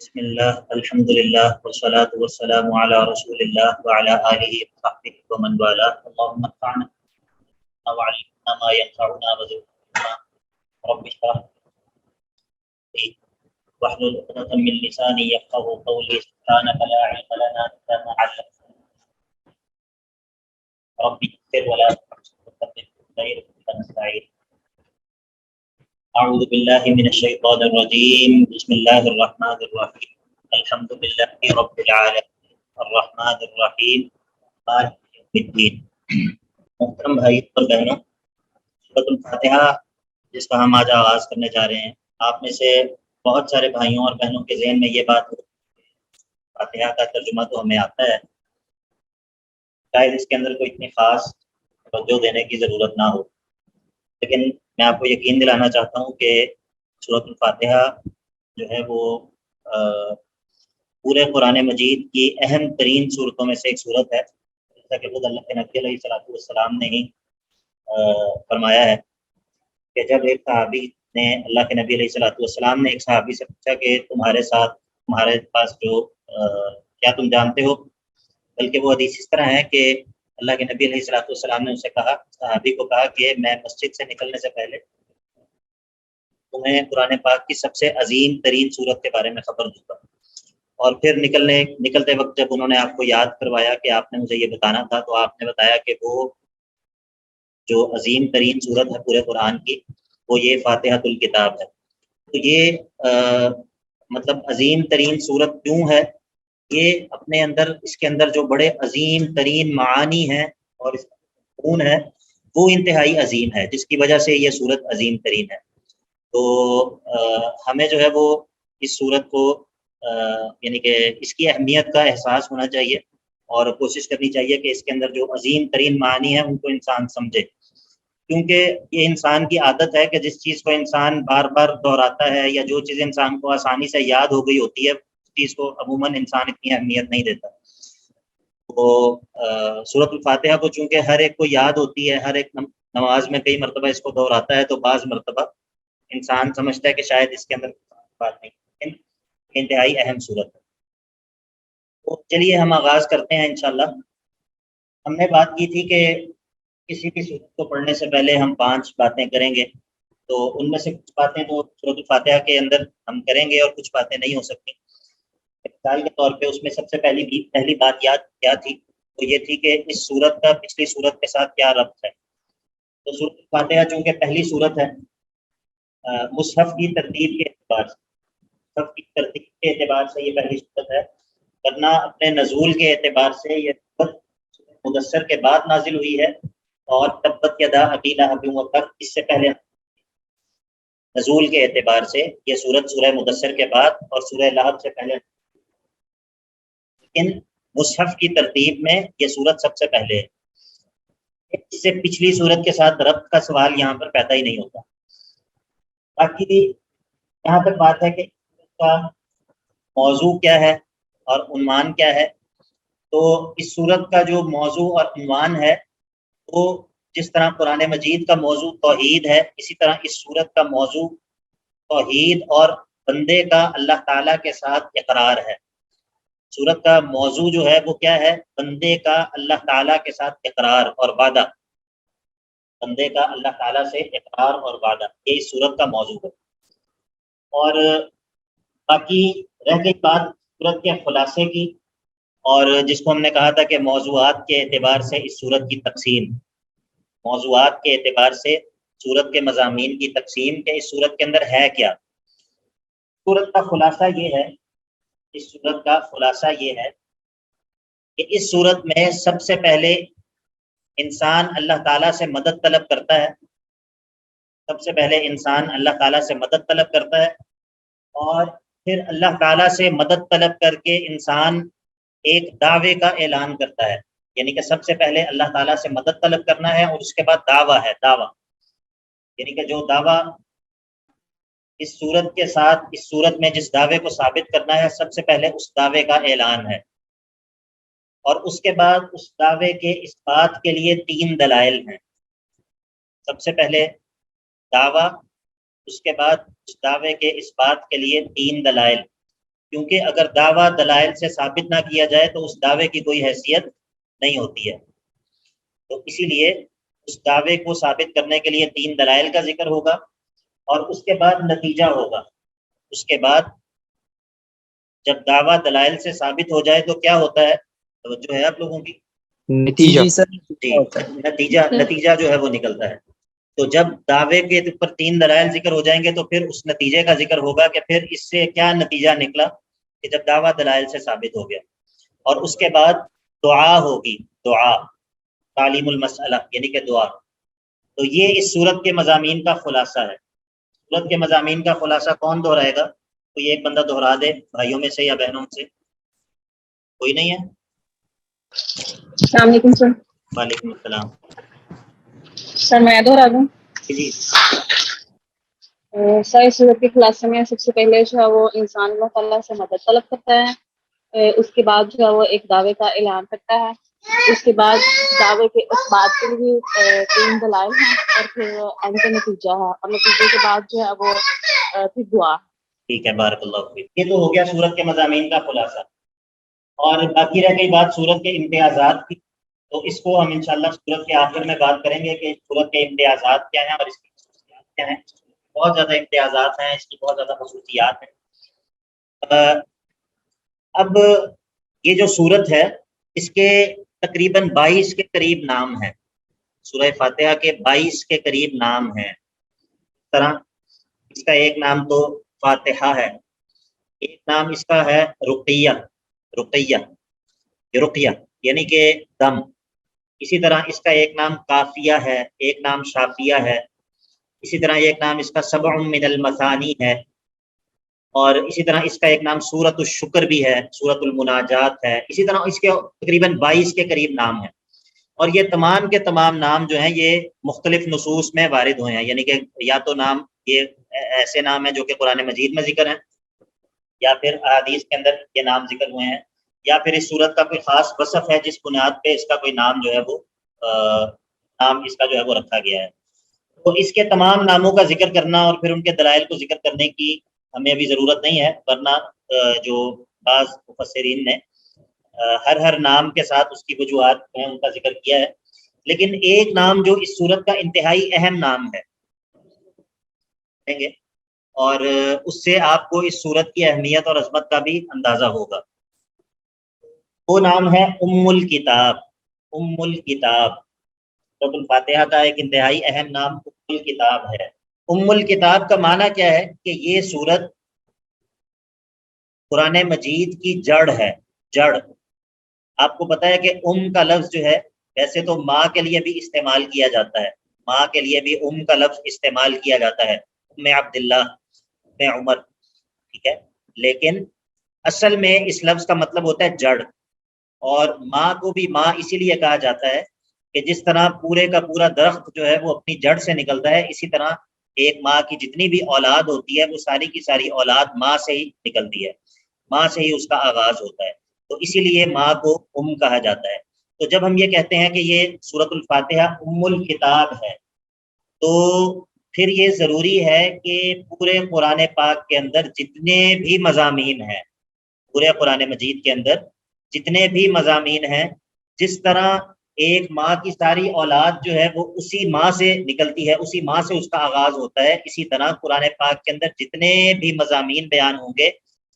بسم الله الحمد لله والصلاة والسلام على رسول الله وعلى آله وصحبه ومن والاه اللهم انفعنا وعلمنا ما ينفعنا وزدنا رب اشرح لي واحلل عقدة من لساني يفقهوا قولي سبحانك لا علم لنا إلا ما علمتنا ربي اغفر ولا تحرمني غيرك نستعين أعوذ بالله من الشيطان الرجيم بسم الله الرحمن الرحيم الحمد لله رب العالمين الرحمن الرحيم مالك يوم الدين محترم بھائی اور بہنوں، سورۃ الفاتحہ جس کا ہم آج آغاز کرنے جا رہے ہیں، آپ میں سے بہت سارے بھائیوں اور بہنوں کے ذہن میں یہ بات ہو، فاتحہ کا ترجمہ تو ہمیں آتا ہے، شاید اس کے اندر کوئی اتنی خاص توجہ دینے کی ضرورت نہ ہو، لیکن میں آپ کو یقین دلانا چاہتا ہوں کہ سورۃ الفاتحہ جو ہے وہ پورے قرآن مجید کی اہم ترین صورتوں میں سے ایک صورت ہے، جیسا کہ خود اللہ کے نبی علیہ الصلوۃ والسلام نے ہی فرمایا ہے کہ جب ایک صحابی نے اللہ کے نبی علیہ الصلوۃ والسلام نے ایک صحابی سے پوچھا کہ تمہارے پاس جو کیا تم جانتے ہو، بلکہ وہ حدیث اس طرح ہے کہ اللہ کے نبی علیہ الصلوۃ والسلام نے اسے کہا، صحابی کو کہا کہ میں مسجد سے نکلنے سے پہلے تمہیں قرآن پاک کی سب سے عظیم ترین صورت کے بارے میں خبر دوں گا، اور پھر نکلتے وقت جب انہوں نے آپ کو یاد کروایا کہ آپ نے مجھے یہ بتانا تھا، تو آپ نے بتایا کہ وہ جو عظیم ترین صورت ہے پورے قرآن کی، وہ یہ فاتحۃ الکتاب ہے۔ تو یہ مطلب عظیم ترین صورت کیوں ہے؟ یہ اپنے اندر اس کے اندر جو بڑے عظیم ترین معانی ہیں اور اس کا مضمون ہے وہ انتہائی عظیم ہے، جس کی وجہ سے یہ صورت عظیم ترین ہے۔ تو ہمیں جو ہے وہ اس صورت کو یعنی کہ اس کی اہمیت کا احساس ہونا چاہیے اور کوشش کرنی چاہیے کہ اس کے اندر جو عظیم ترین معانی ہیں ان کو انسان سمجھے، کیونکہ یہ انسان کی عادت ہے کہ جس چیز کو انسان بار بار دہراتا ہے یا جو چیز انسان کو آسانی سے یاد ہو گئی ہوتی ہے، اس چیز کو عموماً انسان اتنی اہمیت نہیں دیتا۔ تو سورۃ الفاتحہ کو چونکہ ہر ایک کو یاد ہوتی ہے، ہر ایک نماز میں کئی مرتبہ اس کو دہراتا ہے، تو بعض مرتبہ انسان سمجھتا ہے کہ شاید اس کے اندر بات نہیں، لیکن انتہائی اہم صورت ہے۔ تو چلیے ہم آغاز کرتے ہیں انشاءاللہ۔ ہم نے بات کی تھی کہ کسی بھی صورت کو پڑھنے سے پہلے ہم 5 باتیں کریں گے، تو ان میں سے کچھ باتیں تو سورۃ الفاتحہ کے اندر ہم کریں گے اور کچھ باتیں نہیں ہو سکتی۔ مثال کے طور پہ اس میں سب سے پہلی بات یاد کیا تھی، تو یہ تھی کہ اس صورت کا پچھلی صورت کے ساتھ کیا ربط ہے۔ تو سورۃ الفاتحہ چونکہ پہلی صورت ہے، مصحف کی ترتیب کے اعتبار سے یہ پہلی صورت ہے، ورنہ اپنے نزول کے اعتبار سے یہ صورت مدثر کے بعد نازل ہوئی ہے، اور تبت یدا ابی لہب وتب اس سے پہلے نزول کے اعتبار سے یہ سورت سورہ مدثر کے بعد اور سورہ لہب سے پہلے، لیکن مصحف کی ترتیب میں یہ سورت سب سے پہلے ہے۔ اس سے پچھلی سورت کے ساتھ ربط کا سوال یہاں پر پیدا ہی نہیں ہوتا۔ باقی یہاں تک بات ہے کہ اس کا موضوع کیا ہے اور عنوان کیا ہے۔ تو اس سورت کا جو موضوع اور عنوان ہے وہ جس طرح قرآن مجید کا موضوع توحید ہے، اسی طرح اس سورت کا موضوع توحید اور بندے کا اللہ تعالیٰ کے ساتھ اقرار ہے۔ سورت کا موضوع جو ہے وہ کیا ہے؟ بندے کا اللہ تعالیٰ کے ساتھ اقرار اور وعدہ، بندے کا اللہ تعالیٰ سے اقرار اور وعدہ، یہ اس سورت کا موضوع ہے۔ اور باقی رہ گئی بات سورت کے خلاصے کی، اور جس کو ہم نے کہا تھا کہ موضوعات کے اعتبار سے اس سورت کی تقسیم، موضوعات کے اعتبار سے سورت کے مضامین کی تقسیم، کہ اس سورت کے اندر ہے کیا۔ سورت کا خلاصہ یہ ہے، اس سورت کا خلاصہ یہ ہے کہ اس سورت میں سب سے پہلے انسان اللہ تعالیٰ سے مدد طلب کرتا ہے، سب سے پہلے انسان اللہ تعالیٰ سے مدد طلب کرتا ہے، اور پھر اللہ تعالیٰ سے مدد طلب کر کے انسان ایک دعوے کا اعلان کرتا ہے، یعنی کہ سب سے پہلے اللہ تعالیٰ سے مدد طلب کرنا ہے، اور اس کے بعد دعویٰ ہے، دعویٰ یعنی کہ جو دعویٰ اس صورت کے ساتھ، اس صورت میں جس دعوے کو ثابت کرنا ہے، سب سے پہلے اس دعوے کا اعلان ہے، اور اس کے بعد اس دعوے کے اس بات کے لیے 3 دلائل ہیں۔ سب سے پہلے دعویٰ، اس کے بعد اس دعوے کے اس بات کے لیے 3 دلائل۔ کیونکہ اگر دعویٰ دلائل سے ثابت نہ کیا جائے تو اس دعوے کی کوئی حیثیت نہیں ہوتی ہے. تو اسی لیے اس دعوے کو ثابت کرنے کے لیے 3 دلائل کا ذکر ہوگا اور اس کے بعد نتیجہ ہوگا. اس کے بعد جب دعویٰ دلائل سے ثابت ہو جائے تو کیا ہوتا ہے؟ توجہ ہے آپ لوگوں کی؟ نتیجہ. جی سر. جی، نتیجہ جو ہے وہ نکلتا ہے. تو جب دعوے کے اوپر 3 دلائل ذکر ہو جائیں گے تو پھر اس نتیجے کا ذکر ہوگا کہ پھر اس سے کیا نتیجہ نکلا کہ جب دعویٰ دلائل سے ثابت ہو گیا. اور اس کے بعد دعا ہوگی، دعا، تعلیم المسئلہ یعنی کہ دعا. تو یہ اس صورت کے مضامین کا خلاصہ ہے. صورت کے مضامین کا خلاصہ کون دہرائے گا؟ کوئی ایک بندہ دہرا دے بھائیوں میں سے یا بہنوں میں سے. کوئی نہیں ہے؟ السلام علیکم سر. وعلیکم السلام. سر میں دہرا دوں. جی سر اس صورت کے خلاصے میں سب سے پہلے جو ہے وہ انسان اللہ تعالیٰ سے مدد طلب کرتا ہے. اس کے بعد جو ہے وہ ایک دعوے کا اعلان کرتا ہے. اس کے بعد دعوے کے اس بات کے بھی 3 دلائل ہیں اور پھر اینڈ کا نتیجہ ہے اور نتیجے کے بعد جو ہے وہ پھر دعا. ٹھیک ہے، بارک اللہ فیک. یہ تو ہو گیا صورت کے مضامین کا خلاصہ. اور باقی رہ گئی بات صورت کے امتیازات کی. تو اس کو ہم انشاءاللہ صورت کے آخر میں بات کریں گے کہ صورت کے امتیازات کیا ہیں اور اس کی خصوصیات کیا ہیں. بہت زیادہ امتیازات ہیں، اس کی بہت زیادہ خصوصیات ہیں. اب یہ جو صورت ہے اس کے تقریباً 22 کے قریب نام ہیں. سورہ فاتحہ کے 22 کے قریب نام ہیں. اس طرح اس کا ایک نام تو فاتحہ ہے، ایک نام اس کا ہے رقیہ، رقیہ یعنی کہ دم. اسی طرح اس کا ایک نام کافیہ ہے، ایک نام شافیہ ہے. اسی طرح ایک نام اس کا سبع من المثانی ہے. اور اسی طرح اس کا ایک نام سورۃ الشکر بھی ہے، سورۃ المناجات ہے. اسی طرح اس کے تقریباً 22 کے قریب نام ہیں. اور یہ تمام کے تمام نام جو ہیں یہ مختلف نصوص میں وارد ہوئے ہیں. یعنی کہ یا تو نام یہ ایسے نام ہیں جو کہ قرآن مجید میں ذکر ہیں، یا پھر احادیث کے اندر یہ نام ذکر ہوئے ہیں، یا پھر اس صورت کا کوئی خاص وصف ہے جس بنیاد پہ اس کا کوئی نام جو ہے وہ نام اس کا جو ہے وہ رکھا گیا ہے. تو اس کے تمام ناموں کا ذکر کرنا اور پھر ان کے دلائل کو ذکر کرنے کی ہمیں ابھی ضرورت نہیں ہے، ورنہ جو بعض مفسرین نے ہر نام کے ساتھ اس کی وجوہات ہیں ان کا ذکر کیا ہے. لیکن ایک نام جو اس صورت کا انتہائی اہم نام ہے اور اس سے آپ کو اس صورت کی اہمیت اور عظمت کا بھی اندازہ ہوگا. وہ نام ہے ام الکتاب. ام الکتاب سورۃ الفاتحہ کا ایک انتہائی اہم نام ام الکتاب ہے. ام الکتاب کا معنی کیا ہے؟ کہ یہ صورت قرآن مجید کی جڑ ہے. جڑ آپ کو پتہ ہے کہ ام کا لفظ جو ہے ویسے تو ماں کے لیے بھی استعمال کیا جاتا ہے، ماں کے لیے بھی ام کا لفظ استعمال کیا جاتا ہے، ام عبداللہ، ام عمر، ٹھیک ہے. لیکن اصل میں اس لفظ کا مطلب ہوتا ہے جڑ. اور ماں کو بھی ماں اسی لیے کہا جاتا ہے کہ جس طرح پورے کا پورا درخت جو ہے وہ اپنی جڑ سے نکلتا ہے، اسی طرح ایک ماں کی جتنی بھی اولاد ہوتی ہے وہ ساری کی ساری اولاد ماں سے ہی نکلتی ہے، ماں سے ہی اس کا آغاز ہوتا ہے. تو اسی لیے ماں کو ام کہا جاتا ہے. تو جب ہم یہ کہتے ہیں کہ یہ سورۃ الفاتحہ ام الکتاب ہے تو پھر یہ ضروری ہے کہ پورے قرآن پاک کے اندر جتنے بھی مضامین ہیں، پورے قرآن مجید کے اندر جتنے بھی مضامین ہیں، جس طرح ایک ماں کی ساری اولاد جو ہے وہ اسی ماں سے نکلتی ہے، اسی ماں سے اس کا آغاز ہوتا ہے، اسی طرح قرآن پاک کے اندر جتنے بھی مضامین بیان ہوں گے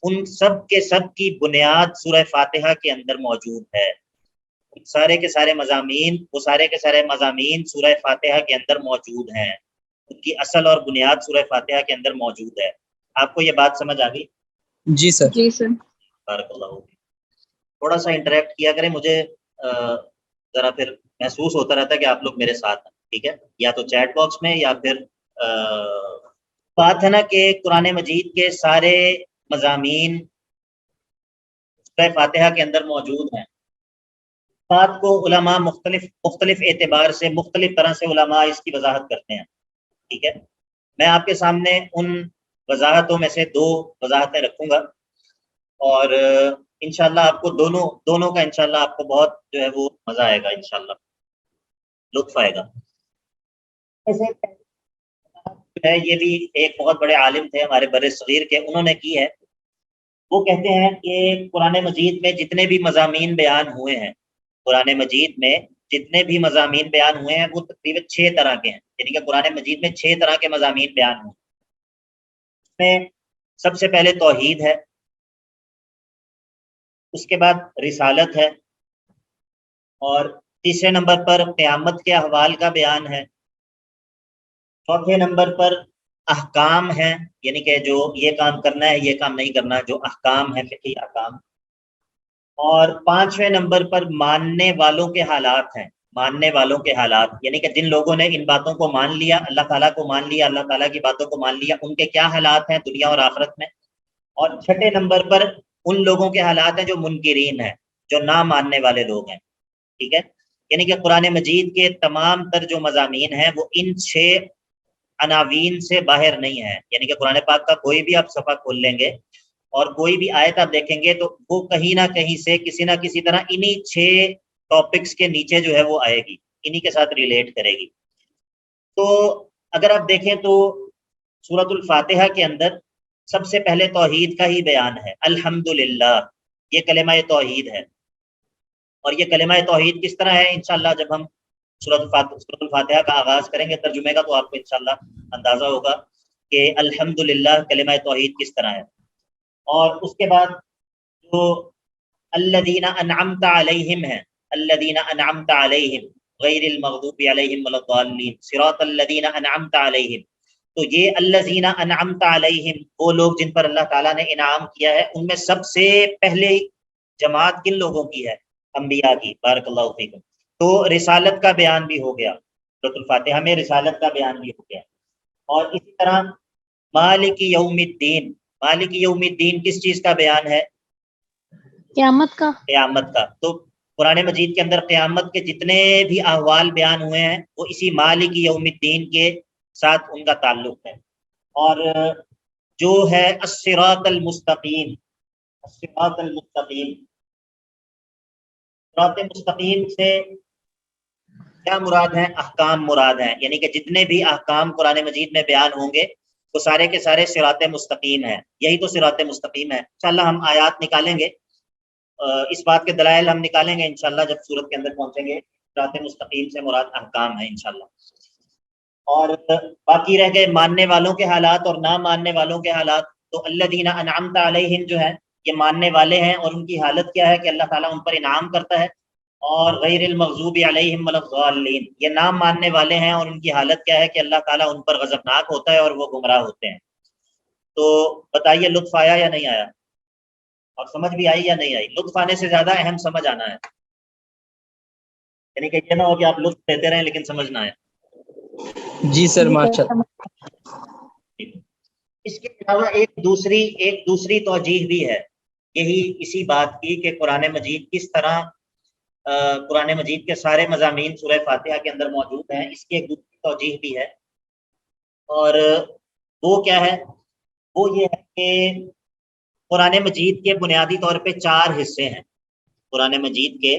ان سب کے سب کی بنیاد سورہ فاتحہ کے اندر موجود ہے. سارے کے سارے مضامین، وہ سارے کے سارے مضامین سورہ فاتحہ کے اندر موجود ہیں، ان کی اصل اور بنیاد سورہ فاتحہ کے اندر موجود ہے. آپ کو یہ بات سمجھ آ گئی؟ جی سر. جی سر. بارک اللہ. تھوڑا سا انٹریکٹ کیا کریں، مجھے ذرا پھر محسوس ہوتا رہتا ہے کہ آپ لوگ میرے ساتھ ہیں، ٹھیک ہے؟ یا تو چیٹ باکس میں یا پھر بات ہے نا کہ قرآن مجید کے سارے مضامین سورہ فاتحہ کے اندر موجود ہیں. بات کو علماء مختلف اعتبار سے مختلف طرح سے علماء اس کی وضاحت کرتے ہیں، ٹھیک ہے؟ میں آپ کے سامنے ان وضاحتوں میں سے 2 وضاحتیں رکھوں گا اور انشاءاللہ آپ کو دونوں کا انشاءاللہ آپ کو بہت جو ہے وہ مزہ آئے گا، انشاءاللہ لطف آئے گا. یہ بھی ایک بہت بڑے عالم تھے ہمارے بر صغیر کے، انہوں نے کی ہے وہ کہتے ہیں کہ قرآن مجید میں جتنے بھی مضامین بیان ہوئے ہیں، قرآن مجید میں جتنے بھی مضامین بیان ہوئے ہیں وہ تقریباً 6 طرح کے ہیں، یعنی کہ قرآن مجید میں 6 طرح کے مضامین بیان ہوئے ہیں۔ اس میں سب سے پہلے توحید ہے، اس کے بعد رسالت ہے، اور تیسرے نمبر پر قیامت کے احوال کا بیان ہے، چوتھے نمبر پر احکام ہیں، یعنی کہ جو یہ کام کرنا ہے یہ کام نہیں کرنا، جو احکام ہیں فقہی احکام، اور پانچویں نمبر پر ماننے والوں کے حالات ہیں، ماننے والوں کے حالات، یعنی کہ جن لوگوں نے ان باتوں کو مان لیا، اللہ تعالیٰ کو مان لیا، اللہ تعالیٰ کی باتوں کو مان لیا، ان کے کیا حالات ہیں دنیا اور آخرت میں۔ اور چھٹے نمبر پر ان لوگوں کے حالات ہیں جو منکرین ہیں، جو نہ ماننے والے لوگ ہیں، ٹھیک ہے۔ یعنی کہ قرآن مجید کے تمام تر جو مضامین ہیں وہ ان 6 عناوین سے باہر نہیں ہیں، یعنی کہ قرآن پاک کا کوئی بھی آپ صفحہ کھول لیں گے اور کوئی بھی آیت آپ دیکھیں گے تو وہ کہیں نہ کہیں سے کسی نہ کسی طرح انہی 6 ٹاپکس کے نیچے جو ہے وہ آئے گی، انہی کے ساتھ ریلیٹ کرے گی۔ تو اگر آپ دیکھیں تو سورۃ الفاتحہ کے اندر سب سے پہلے توحید کا ہی بیان ہے، الحمدللہ، یہ کلمہ توحید ہے۔ اور یہ کلمہ توحید کس طرح ہے، انشاءاللہ جب ہم سورۃ الفاتحہ کا آغاز کریں گے ترجمے کا تو آپ کو انشاءاللہ اندازہ ہوگا کہ الحمدللہ کلمہ توحید کس طرح ہے۔ اور اس کے بعد جو الذین انعمت علیہم ہیں، الذین انعمت علیہم غیر المغضوب علیہم ولا الضالین صراط الذین انعمت علیہم، تو یہ الذین انعمت علیہم وہ لوگ جن پر اللہ تعالیٰ نے انعام کیا ہے، ان میں سب سے پہلے جماعت کن لوگوں کی ہے، انبیاء کی، بارک اللہ فیکم۔ تو رسالت کا بیان بھی ہو گیا، سورۃ الفاتحہ میں رسالت کا بیان بھی ہو گیا۔ اور اسی طرح مالک یوم الدین، مالک یوم الدین کس چیز کا بیان ہے، قیامت کا۔ قیامت کا۔ تو قرآن مجید کے اندر قیامت کے جتنے بھی احوال بیان ہوئے ہیں وہ اسی مالک یوم الدین کے ساتھ ان کا تعلق ہے۔ اور جو ہے الصراط المستقیم، الصراط المستقیم، صراط مستقیم سے کیا مراد ہیں، احکام مراد ہیں، یعنی کہ جتنے بھی احکام قرآن مجید میں بیان ہوں گے وہ سارے کے سارے صراط مستقیم ہیں، یہی تو صراط مستقیم ہے۔ انشاءاللہ ہم آیات نکالیں گے، اس بات کے دلائل ہم نکالیں گے انشاءاللہ جب سورت کے اندر پہنچیں گے، صراط مستقیم سے مراد احکام ہے انشاءاللہ۔ اور باقی رہ گئے ماننے والوں کے حالات اور نہ ماننے والوں کے حالات، تو الذین انعمت علیہم جو ہے یہ ماننے والے ہیں، اور ان کی حالت کیا ہے کہ اللہ تعالیٰ ان پر انعام کرتا ہے، اور غیر المغضوب علیہم ولا الضالین یہ نہ ماننے والے ہیں، اور ان کی حالت کیا ہے کہ اللہ تعالیٰ ان پر غضبناک ہوتا ہے اور وہ گمراہ ہوتے ہیں۔ تو بتائیے لطف آیا یا نہیں آیا، اور سمجھ بھی آئی یا نہیں آئی؟ لطف آنے سے زیادہ اہم سمجھ آنا ہے، یعنی کہ یہ نہ ہو کہ آپ لطف لیتے رہیں لیکن سمجھ نہ آئے۔ جی سر، ماشاء اللہ۔ اس کے علاوہ ایک دوسری توجیہ بھی ہے، یہی اسی بات کی کہ قرآن مجید کس طرح قرآن مجید کے سارے مضامین سورہ فاتحہ کے اندر موجود ہیں، اس کی ایک دوسری توجیہ بھی ہے، اور وہ کیا ہے، وہ یہ ہے کہ قرآن مجید کے بنیادی طور پہ 4 حصے ہیں، قرآن مجید کے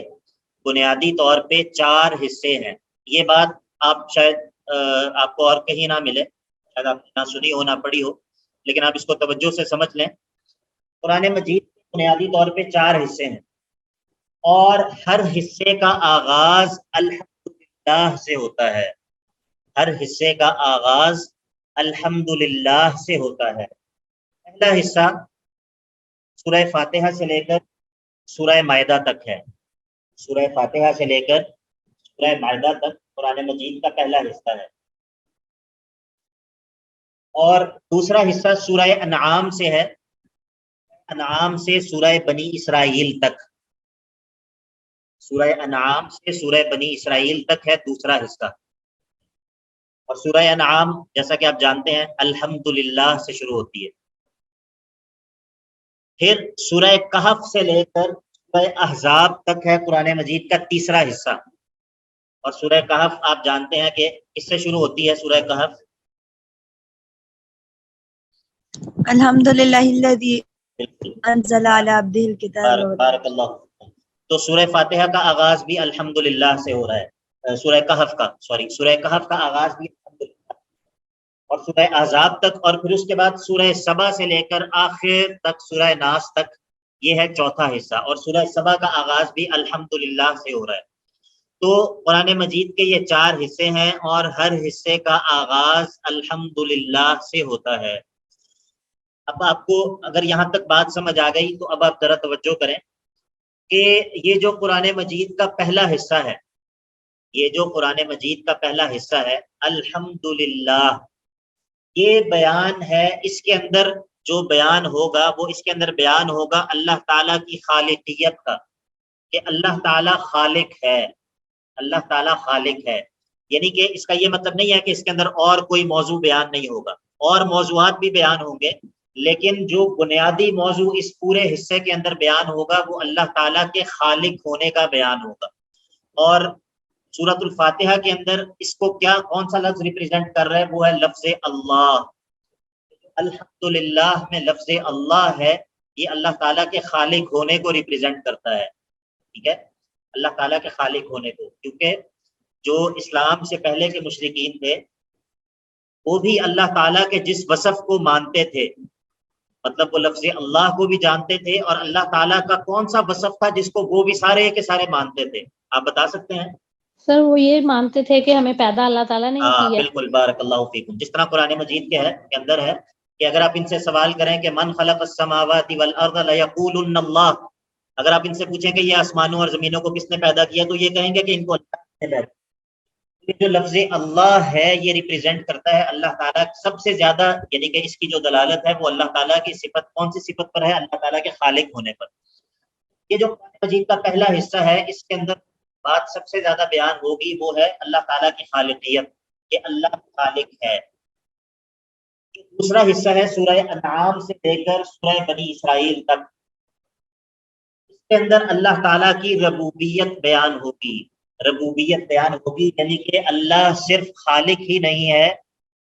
بنیادی طور پہ 4 حصے ہیں۔ یہ بات آپ شاید آپ کو اور کہیں نہ ملے، شاید آپ نہ سنی ہو نہ پڑھی ہو، لیکن آپ اس کو توجہ سے سمجھ لیں۔ قرآن مجید کے بنیادی طور پہ 4 حصے ہیں، اور ہر حصے کا آغاز الحمدللہ سے ہوتا ہے، ہر حصے کا آغاز الحمدللہ سے ہوتا ہے۔ پہلا حصہ سورہ فاتحہ سے لے کر سورہ مائدہ تک ہے، سورہ فاتحہ سے لے کر سورہ مائدہ تک قرآن مجید کا پہلا حصہ ہے، اور دوسرا حصہ سورہ انعام سے ہے، انعام سے سورہ بنی اسرائیل تک، سورہ انعام سے سورہ بنی اسرائیل تک ہے دوسرا حصہ۔ اور سورہ انعام جیسا کہ آپ جانتے ہیں الحمدللہ سے شروع ہوتی ہے۔ پھر سورہ کہف سے لے کر سورہ احزاب تک ہے قرآن مجید کا تیسرا حصہ، اور سورہ کہف آپ جانتے ہیں کہ اس سے شروع ہوتی ہے سورہ کہف الحمدللہ الذی بالکل، انزل علی عبدہ الکتاب بارک اللہ فیکم۔ تو سورہ فاتحہ کا آغاز بھی الحمدللہ سے ہو رہا ہے، سورہ کہف کا آغاز بھی الحمدللہ، اور سورہ احزاب تک، اور پھر اس کے بعد سورہ سبا سے لے کر آخر تک سورہ ناس تک، یہ ہے چوتھا حصہ، اور سورہ سبا کا آغاز بھی الحمدللہ سے ہو رہا ہے۔ تو قرآن مجید کے یہ 4 حصے ہیں اور ہر حصے کا آغاز الحمدللہ سے ہوتا ہے۔ اب آپ کو اگر یہاں تک بات سمجھ آ گئی تو اب آپ ذرا توجہ کریں کہ یہ جو قرآن مجید کا پہلا حصہ ہے، یہ جو قرآن مجید کا پہلا حصہ ہے الحمدللہ، یہ بیان ہے، اس کے اندر جو بیان ہوگا وہ اس کے اندر بیان ہوگا اللہ تعالیٰ کی خالقیت کا، کہ اللہ تعالیٰ خالق ہے، اللہ تعالیٰ خالق ہے۔ یعنی کہ اس کا یہ مطلب نہیں ہے کہ اس کے اندر اور کوئی موضوع بیان نہیں ہوگا، اور موضوعات بھی بیان ہوں گے، لیکن جو بنیادی موضوع اس پورے حصے کے اندر بیان ہوگا وہ اللہ تعالیٰ کے خالق ہونے کا بیان ہوگا۔ اور سورۃ الفاتحہ کے اندر اس کو کون سا لفظ ریپریزنٹ کر رہا ہے؟ وہ ہے لفظ اللہ۔ الحمدللہ میں لفظ اللہ ہے، یہ اللہ تعالیٰ کے خالق ہونے کو ریپریزنٹ کرتا ہے، ٹھیک ہے، اللہ تعالیٰ کے خالق ہونے کو، کیونکہ جو اسلام سے پہلے کے مشرکین تھے وہ بھی اللہ تعالیٰ کے جس وصف کو مانتے تھے، مطلب وہ لفظ اللہ کو بھی جانتے تھے، اور اللہ تعالیٰ کا کون سا وصف تھا جس کو وہ بھی سارے کے سارے مانتے تھے؟ آپ بتا سکتے ہیں؟ سر وہ یہ مانتے تھے کہ ہمیں پیدا اللہ تعالیٰ نے کیا۔ بالکل، بارک اللہ فیکم۔ جس طرح قرآن مجید کے اندر ہے کہ اگر آپ ان سے سوال کریں کہ من خلق السماوات والارض لیقولن اللہ، اگر آپ ان سے پوچھیں کہ یہ آسمانوں اور زمینوں کو کس نے پیدا کیا، تو یہ کہیں گے کہ ان کو اللہ نے پیدا کیا۔ جو لفظ اللہ ہے یہ ریپریزنٹ کرتا ہے اللہ تعالیٰ سب سے زیادہ، یعنی کہ اس کی جو دلالت ہے وہ اللہ تعالیٰ کی صفت، کون سی صفت پر ہے؟ اللہ تعالیٰ کے خالق ہونے پر۔ یہ جو قرآن مجید کا پہلا حصہ ہے اس کے اندر بات سب سے زیادہ بیان ہوگی وہ ہے اللہ تعالیٰ کی خالقیت، کہ اللہ خالق ہے۔ دوسرا حصہ ہے سورہ انعام سے لے کر سورہ بنی اسرائیل تک، اس کے اندر اللہ تعالیٰ کی ربوبیت بیان ہوگی، ربوبیت بیان ہوگی، یعنی کہ اللہ صرف خالق ہی نہیں ہے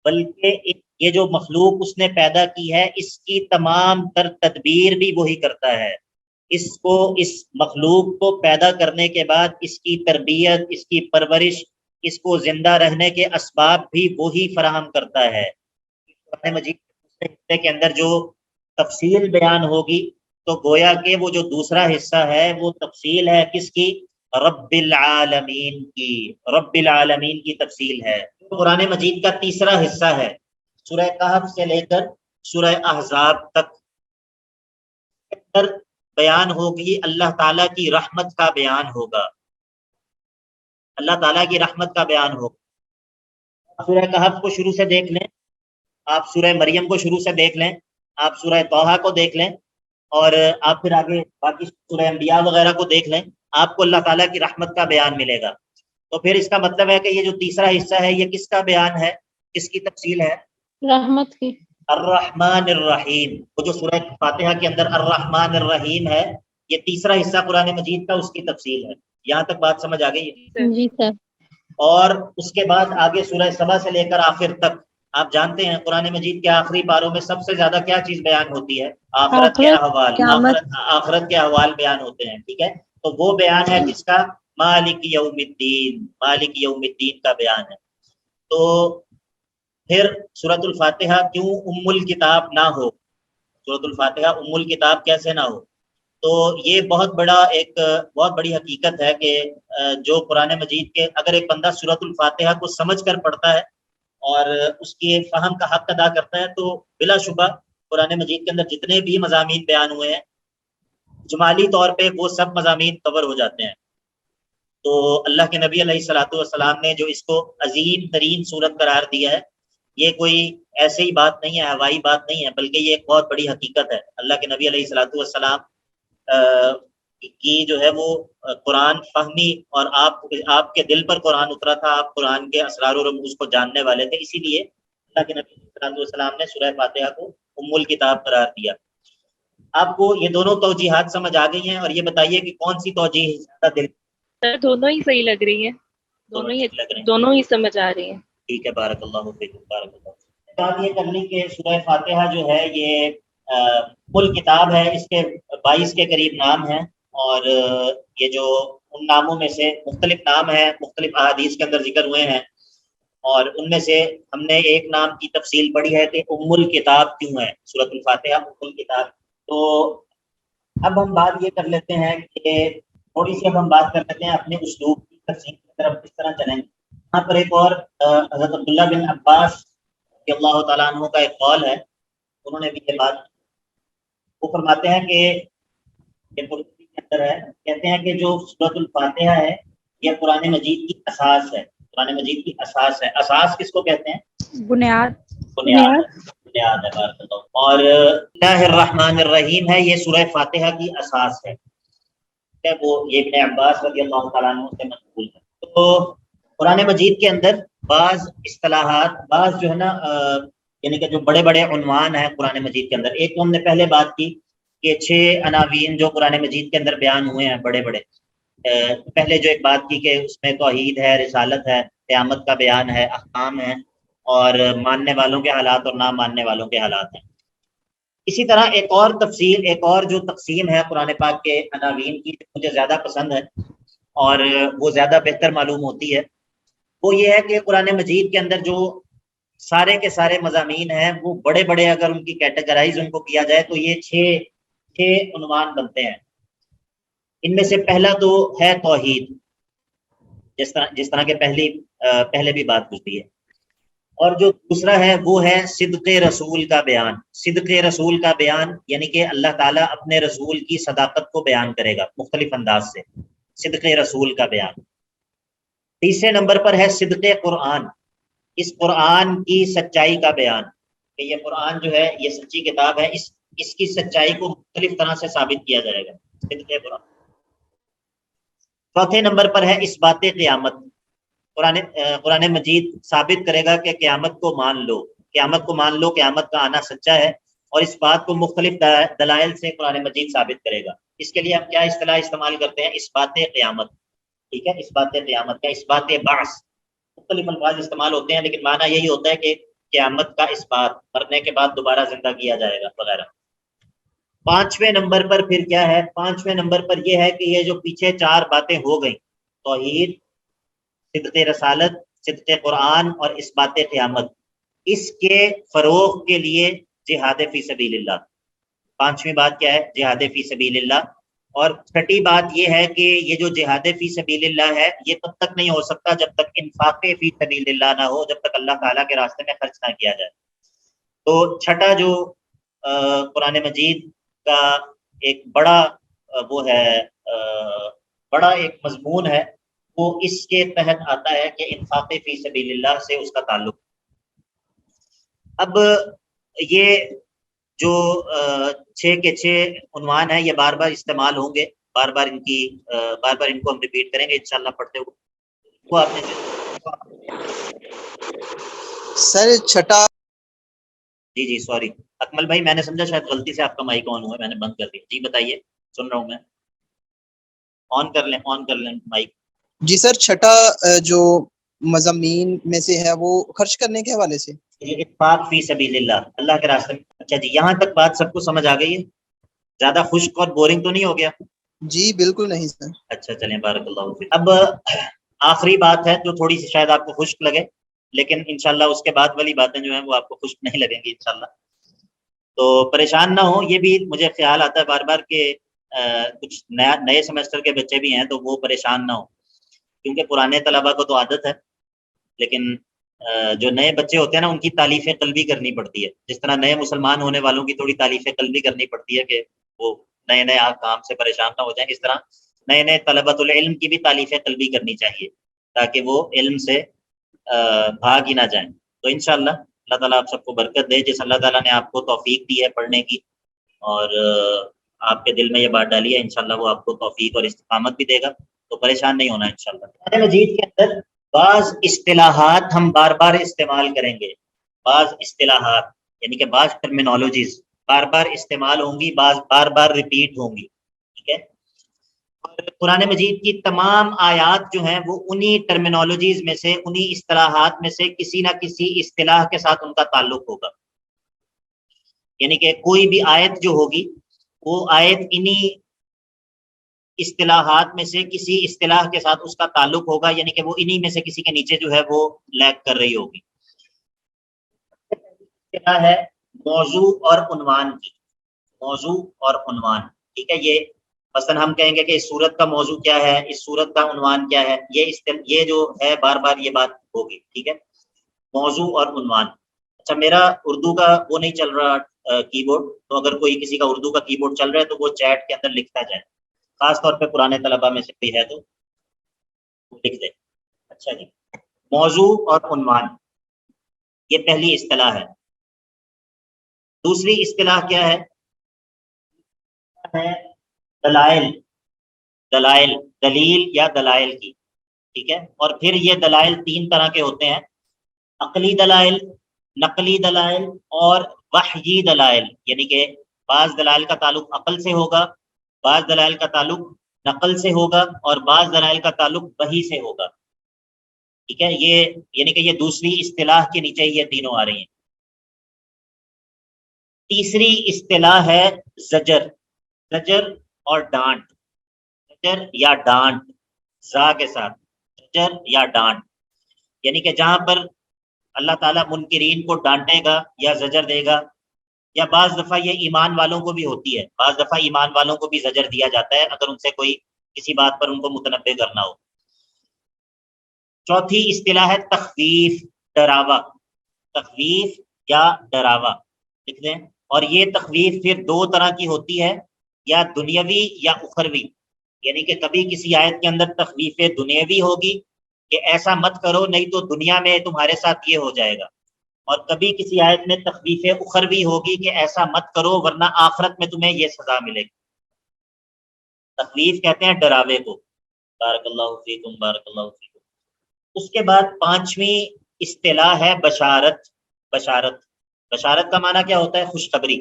بلکہ یہ جو مخلوق اس نے پیدا کی ہے اس کی تمام تر تدبیر بھی وہی کرتا ہے، اس مخلوق کو پیدا کرنے کے بعد اس کی تربیت، اس کی پرورش، اس کو زندہ رہنے کے اسباب بھی وہی فراہم کرتا ہے۔ قرآن مجید کے حصے کے اندر جو تفصیل بیان ہوگی تو گویا کہ وہ جو دوسرا حصہ ہے وہ تفصیل ہے کس کی؟ رب العالمین کی، رب العالمین کی تفصیل ہے۔ قرآن مجید کا تیسرا حصہ ہے سورہ کہف سے لے کر سورہ احزاب تک، بیان ہوگی اللہ تعالیٰ کی رحمت کا بیان ہوگا، اللہ تعالیٰ کی رحمت کا بیان ہوگا۔ سورہ کہف کو شروع سے دیکھ لیں، آپ سورہ مریم کو شروع سے دیکھ لیں، آپ سورہ طٰہٰ کو دیکھ لیں، اور آپ پھر آگے باقی سورہ انبیاء وغیرہ کو دیکھ لیں، آپ کو اللہ تعالیٰ کی رحمت کا بیان ملے گا۔ تو پھر اس کا مطلب ہے کہ یہ جو تیسرا حصہ ہے یہ کس کا بیان ہے، کس کی تفصیل ہے؟ رحمت کی۔ الرحمن الرحیم، وہ جو سورہ فاتحہ کے اندر الرحمن الرحیم ہے یہ تیسرا حصہ قرآن مجید کا، اس کی تفصیل ہے۔ یہاں تک بات سمجھ آ گئی؟ جی سر۔ اور اس کے بعد آگے سورہ سبا سے لے کر آخر تک، آپ جانتے ہیں قرآن مجید کے آخری پاروں میں سب سے زیادہ کیا چیز بیان ہوتی ہے؟ آخرت کے احوال، آخرت کے احوال بیان ہوتے ہیں، ٹھیک ہے، تو وہ بیان ہے کس کا؟ مالک یوم الدین، مالک یوم الدین کا بیان ہے۔ تو پھر سورۃ الفاتحہ کیوں ام الکتاب نہ ہو؟ سورۃ الفاتحہ ام الکتاب کیسے نہ ہو؟ تو یہ بہت بڑی حقیقت ہے کہ جو قرآن مجید کے اگر ایک بندہ سورۃ الفاتحہ کو سمجھ کر پڑھتا ہے اور اس کی فہم کا حق ادا کرتا ہے تو بلا شبہ قرآن مجید کے اندر جتنے بھی مضامین بیان ہوئے ہیں جمالی طور پہ وہ سب مضامین کور ہو جاتے ہیں۔ تو اللہ کے نبی علیہ الصلوۃ والسلام نے جو اس کو عظیم ترین سورت قرار دیا ہے، یہ کوئی ایسے ہی بات نہیں ہے، ہوائی بات نہیں ہے، بلکہ یہ ایک بہت بڑی حقیقت ہے۔ اللہ کے نبی علیہ الصلوۃ والسلام کی جو ہے وہ قرآن فہمی، اور آپ کے دل پر قرآن اترا تھا، آپ قرآن کے اسرار و رموز کو جاننے والے تھے، اسی لیے اللہ کے نبی علیہ الصلوۃ والسلام نے سورہ فاتحہ کو ام الکتاب قرار دیا۔ آپ کو یہ دونوں توجیحات سمجھ آ گئی ہیں، اور یہ بتائیے کہ کون سی توجیح زیادہ دل؟ سر دونوں ہی صحیح لگ رہی ہیں، دونوں ہی سمجھ آ رہی ہیں۔ ٹھیک ہے، بارک اللہ فیکم، بارک اللہ۔ بات یہ کر لی کہ سورہ فاتحہ جو ہے یہ کل کتاب ہے، اس کے 22 کے قریب نام ہیں، اور یہ جو ان ناموں میں سے مختلف نام ہیں، مختلف احادیث کے اندر ذکر ہوئے ہیں۔ اور ان میں سے ہم نے ایک نام کی تفصیل پڑھی ہے کہ ام الکتاب کیوں ہے سورۃ الفاتحہ ام الکتاب. تو اب ہم بات یہ کر لیتے ہیں کہ تھوڑی سی اب ہم بات کر لیتے ہیں اپنے اسلوب کی تفصیل کی طرف کس طرح چلیں گے. یہاں پر ایک اور حضرت عبداللہ بن عباس رضی اللہ تعالیٰ عنہ کا ایک قول ہے, انہوں نے بھی یہ بات, وہ فرماتے ہیں کہ یہ قرآن کے اندر ہے, کہتے ہیں کہ جو سورۃ الفاتحہ ہے یہ قرآن مجید کی اساس ہے, قرآن مجید کی اساس ہے. اساس کس کو کہتے ہیں؟ بنیاد. بنیاد ہے. بارک اللہ. اور اللہ الرحمن الرحیم ہے, یہ سورہ فاتحہ کی اساس ہے. وہ یہ ابن عباس رضی اللہ تعالیٰ عنہ سے منقول ہے. تو قرآن مجید کے اندر بعض اصطلاحات, بعض جو ہے نا یعنی کہ جو بڑے بڑے عنوان ہیں قرآن مجید کے اندر, ایک تو ہم نے پہلے بات کی کہ 6 عناوین جو قرآن مجید کے اندر بیان ہوئے ہیں بڑے بڑے, پہلے جو ایک بات کی کہ اس میں توحید ہے, رسالت ہے, قیامت کا بیان ہے, احکام ہے, اور ماننے والوں کے حالات اور نہ ماننے والوں کے حالات ہیں. اسی طرح ایک اور تفصیل, ایک اور جو تقسیم ہے قرآن پاک کے عناوین کی, مجھے زیادہ پسند ہے اور وہ زیادہ بہتر معلوم ہوتی ہے, وہ یہ ہے کہ قرآن مجید کے اندر جو سارے کے سارے مضامین ہیں وہ بڑے بڑے اگر ان کی کیٹیگرائز ان کو کیا جائے تو یہ 6 عنوان بنتے ہیں. ان میں سے پہلا تو ہے توحید, جس طرح کے پہلے بھی بات گزری ہے. اور جو دوسرا ہے وہ ہے صدق رسول کا بیان. صدق رسول کا بیان یعنی کہ اللہ تعالیٰ اپنے رسول کی صداقت کو بیان کرے گا مختلف انداز سے, صدق رسول کا بیان. تیسرے نمبر پر ہے صدق قرآن, اس قرآن کی سچائی کا بیان کہ یہ قرآن جو ہے یہ سچی کتاب ہے, اس کی سچائی کو مختلف طرح سے ثابت کیا جائے گا, صدق قرآن. چوتھے نمبر پر ہے اس بات قیامت. قرآن مجید ثابت کرے گا کہ قیامت کو مان لو, قیامت کو مان لو, قیامت کا آنا سچا ہے, اور اس بات کو مختلف دلائل سے قرآن مجید ثابت کرے گا. اس کے لیے ہم کیا اصطلاح استعمال کرتے ہیں؟ اس بات قیامت. ٹھیک ہے, اس بات قیامت کا, اس بات بعث, مختلف الفاظ استعمال ہوتے ہیں لیکن معنی یہی ہوتا ہے کہ قیامت کا اس بات, مرنے کے بعد دوبارہ زندہ کیا جائے گا وغیرہ. پانچویں نمبر پر پھر کیا ہے؟ پانچویں نمبر پر یہ ہے کہ یہ جو پیچھے 4 باتیں ہو گئیں, توحید, صدق رسالت, صدق قرآن اور اس بات قیامت, اس کے فروغ کے لیے جہاد فی سبیل اللہ. پانچویں بات کیا ہے؟ جہاد فی سبیل اللہ. اور چھٹی بات یہ ہے کہ یہ جو جہاد فی سبیل اللہ ہے یہ تب تک نہیں ہو سکتا جب تک انفاق فی سبیل اللہ نہ ہو, جب تک اللہ تعالیٰ کے راستے میں خرچ نہ کیا جائے. تو چھٹا جو قرآن مجید کا ایک بڑا وہ ہے, بڑا ایک مضمون ہے, وہ اس کے تحت آتا ہے کہ انفاق فی سبیل اللہ سے اس کا تعلق. اب یہ جو 6 کے 6 عنوان ہیں یہ بار بار استعمال ہوں گے, بار بار ان کو ہم ریپیٹ کریں گے انشاءاللہ پڑھتے ہوئے. وہ آپ نے سر چھٹا, جی سوری اکمل بھائی, میں نے سمجھا شاید غلطی سے آپ کا مائک آن ہوا ہے, میں نے بند کر دیا. جی بتائیے, سن رہا ہوں میں. آن کر لیں مائک. جی سر چھٹا جو مضامین میں سے ہے وہ خرچ کرنے کے حوالے سے. انفاق فی سبیل اللہ, اللہ کے راستے میں. اچھا جی, یہاں تک بات سب کو سمجھ آ گئی ہے؟ زیادہ خشک اور بورنگ تو نہیں ہو گیا؟ جی بالکل نہیں سر. اچھا چلیں, بارک اللہ فیک. اب آخری بات ہے جو تھوڑی سی شاید آپ کو خشک لگے, لیکن انشاءاللہ اس کے بعد والی باتیں جو ہیں وہ آپ کو خشک نہیں لگیں گی انشاءاللہ. تو پریشان نہ ہو, یہ بھی مجھے خیال آتا ہے بار بار کہ کچھ نئے سیمسٹر کے بچے بھی ہیں تو وہ پریشان نہ ہو, کیونکہ پرانے طلباء کو تو عادت ہے, لیکن جو نئے بچے ہوتے ہیں نا ان کی تعلیف قلبی کرنی پڑتی ہے. جس طرح نئے مسلمان ہونے والوں کی تھوڑی تعلیف قلبی کرنی پڑتی ہے کہ وہ نئے کام سے پریشان نہ ہو جائیں, اس طرح نئے طلبۃ العلم کی بھی تعلیف قلبی کرنی چاہیے تاکہ وہ علم سے بھاگ ہی نہ جائیں. تو انشاءاللہ اللہ تعالیٰ آپ سب کو برکت دے. جس اللہ تعالیٰ نے آپ کو توفیق دی ہے پڑھنے کی اور آپ کے دل میں یہ بات ڈالی ہے, انشاءاللہ وہ آپ کو توفیق اور استقامت بھی دے گا, تو پریشان نہیں ہونا انشاءاللہ. قرآن مجید کے اندر بعض اصطلاحات ہم بار بار استعمال کریں گے, بعض اصطلاحات یعنی کہ بعض ٹرمینالوجیز بار بار استعمال ہوں گی, بار بار ریپیٹ ہوں گی. ٹھیک ہے, اور قرآن مجید کی تمام آیات جو ہیں وہ انہی ٹرمینالوجیز میں سے, انہی اصطلاحات میں سے کسی نہ کسی اصطلاح کے ساتھ ان کا تعلق ہوگا. یعنی کہ کوئی بھی آیت جو ہوگی وہ آیت انہی اصطلاحات میں سے کسی اصطلاح کے ساتھ اس کا تعلق ہوگا، یعنی کہ وہ انہی میں سے کسی کے نیچے جو ہے وہ لیک کر رہی ہوگی۔ اصطلاح ہے موضوع اور عنوان کی، موضوع اور عنوان، ٹھیک ہے۔ یہ مثلا ہم کہیں گے کہ اس صورت کا موضوع کیا ہے، اس صورت کا عنوان کیا ہے، یہ جو ہے بار بار یہ بات ہوگی، ٹھیک ہے، موضوع اور عنوان۔ اچھا، میرا اردو کا وہ نہیں چل رہا کی بورڈ، تو اگر کوئی کسی کا اردو کا کی بورڈ چل رہا ہے تو وہ چیٹ کے اندر لکھتا جائے، خاص طور پہ پرانے طلبہ میں سے کوئی ہے تو وہ لکھ دے۔ اچھا جی، موضوع اور عنوان، یہ پہلی اصطلاح ہے۔ دوسری اصطلاح کیا ہے؟ دلائل، دلائل، دلیل یا دلائل کی، ٹھیک ہے۔ اور پھر یہ دلائل تین طرح کے ہوتے ہیں، عقلی دلائل، نقلی دلائل اور وحیی دلائل، یعنی کہ بعض دلائل کا تعلق عقل سے ہوگا، بعض دلائل کا تعلق نقل سے ہوگا اور بعض دلائل کا تعلق وحی سے ہوگا، ٹھیک ہے۔ یہ یعنی کہ یہ دوسری اصطلاح کے نیچے یہ تینوں آ رہی ہیں۔ تیسری اصطلاح ہے زجر، زجر اور ڈانٹ، زجر یا ڈانٹ، زا کے ساتھ، زجر یا ڈانٹ، یعنی کہ جہاں پر اللہ تعالیٰ منکرین کو ڈانٹے گا یا زجر دے گا، یا بعض دفعہ یہ ایمان والوں کو بھی ہوتی ہے، بعض دفعہ ایمان والوں کو بھی زجر دیا جاتا ہے اگر ان سے کوئی کسی بات پر ان کو متنبہ کرنا ہو۔ چوتھی اصطلاح ہے تخویف، ڈراوا، تخویف یا ڈراوا لکھ دیں۔ اور یہ تخویف پھر دو طرح کی ہوتی ہے، یا دنیاوی یا اخروی، یعنی کہ کبھی کسی آیت کے اندر تخویف دنیاوی ہوگی کہ ایسا مت کرو نہیں تو دنیا میں تمہارے ساتھ یہ ہو جائے گا، اور کبھی کسی آیت میں تخویف اخروی ہوگی کہ ایسا مت کرو ورنہ آخرت میں تمہیں یہ سزا ملے گی۔ تخویف کہتے ہیں ڈراوے کو۔ بارک اللہ فیکم، بارک اللہ فیکم۔ اس کے بعد پانچویں اصطلاح ہے بشارت، بشارت، بشارت کا معنی کیا ہوتا ہے؟ خوشخبری،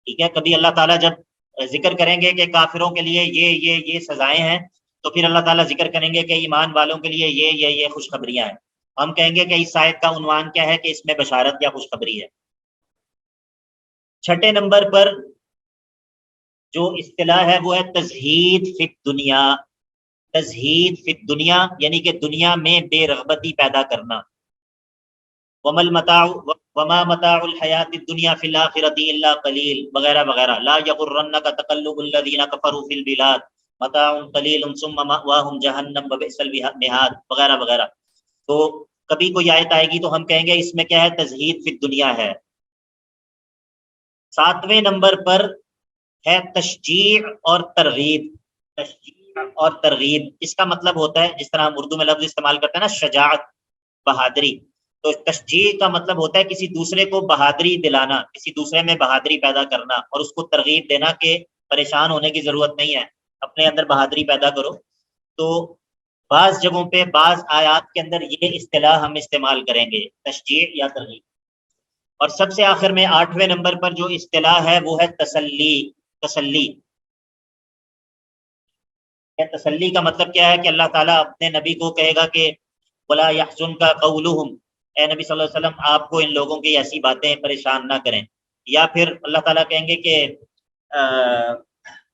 ٹھیک ہے۔ کبھی اللہ تعالیٰ جب ذکر کریں گے کہ کافروں کے لیے یہ سزائیں ہیں، تو پھر اللہ تعالیٰ ذکر کریں گے کہ ایمان والوں کے لیے یہ خوشخبریاں ہیں۔ ہم کہیں گے کہ اس آیت کا عنوان کیا ہے؟ کہ اس میں بشارت یا خوشخبری ہے۔ چھٹے نمبر پر جو اصطلاح ہے وہ ہے تزہید فی الدنیا، تزہید فی الدنیا یعنی کہ دنیا میں بے رغبتی پیدا کرنا۔ وما متاع الحیات الدنیا فی الآخرۃ الا قلیل، وغیرہ وغیرہ، لا یغرنک تقلب الذین کفروا فی البلاد متاع قلیل ثم مأواہم جہنم وبئس المہاد، وغیرہ وغیرہ۔ تو کبھی کوئی آیت آئے گی تو ہم کہیں گے اس میں کیا ہے؟ تزہید فی الدنیا ہے۔ ساتویں نمبر پر ہے تشجیع اور ترغیب، تشجیع اور ترغیب، اس کا مطلب ہوتا ہے جس طرح ہم اردو میں لفظ استعمال کرتے ہیں نا، شجاعت، بہادری، تو تشجیع کا مطلب ہوتا ہے کسی دوسرے کو بہادری دلانا، کسی دوسرے میں بہادری پیدا کرنا اور اس کو ترغیب دینا کہ پریشان ہونے کی ضرورت نہیں ہے، اپنے اندر بہادری پیدا کرو۔ تو بعض جگہوں پہ بعض آیات کے اندر یہ اصطلاح ہم استعمال کریں گے، تشجیع یا ترغیب۔ اور سب سے آخر میں آٹھویں نمبر پر جو اصطلاح ہے وہ ہے تسلی، تسلی۔ تسلی کا مطلب کیا ہے؟ کہ اللہ تعالیٰ اپنے نبی کو کہے گا کہ وَلَا يَحْزُنْكَ قَوْلُهُمْ، اے نبی صلی اللہ علیہ وسلم آپ کو ان لوگوں کی ایسی باتیں پریشان نہ کریں۔ یا پھر اللہ تعالیٰ کہیں گے کہ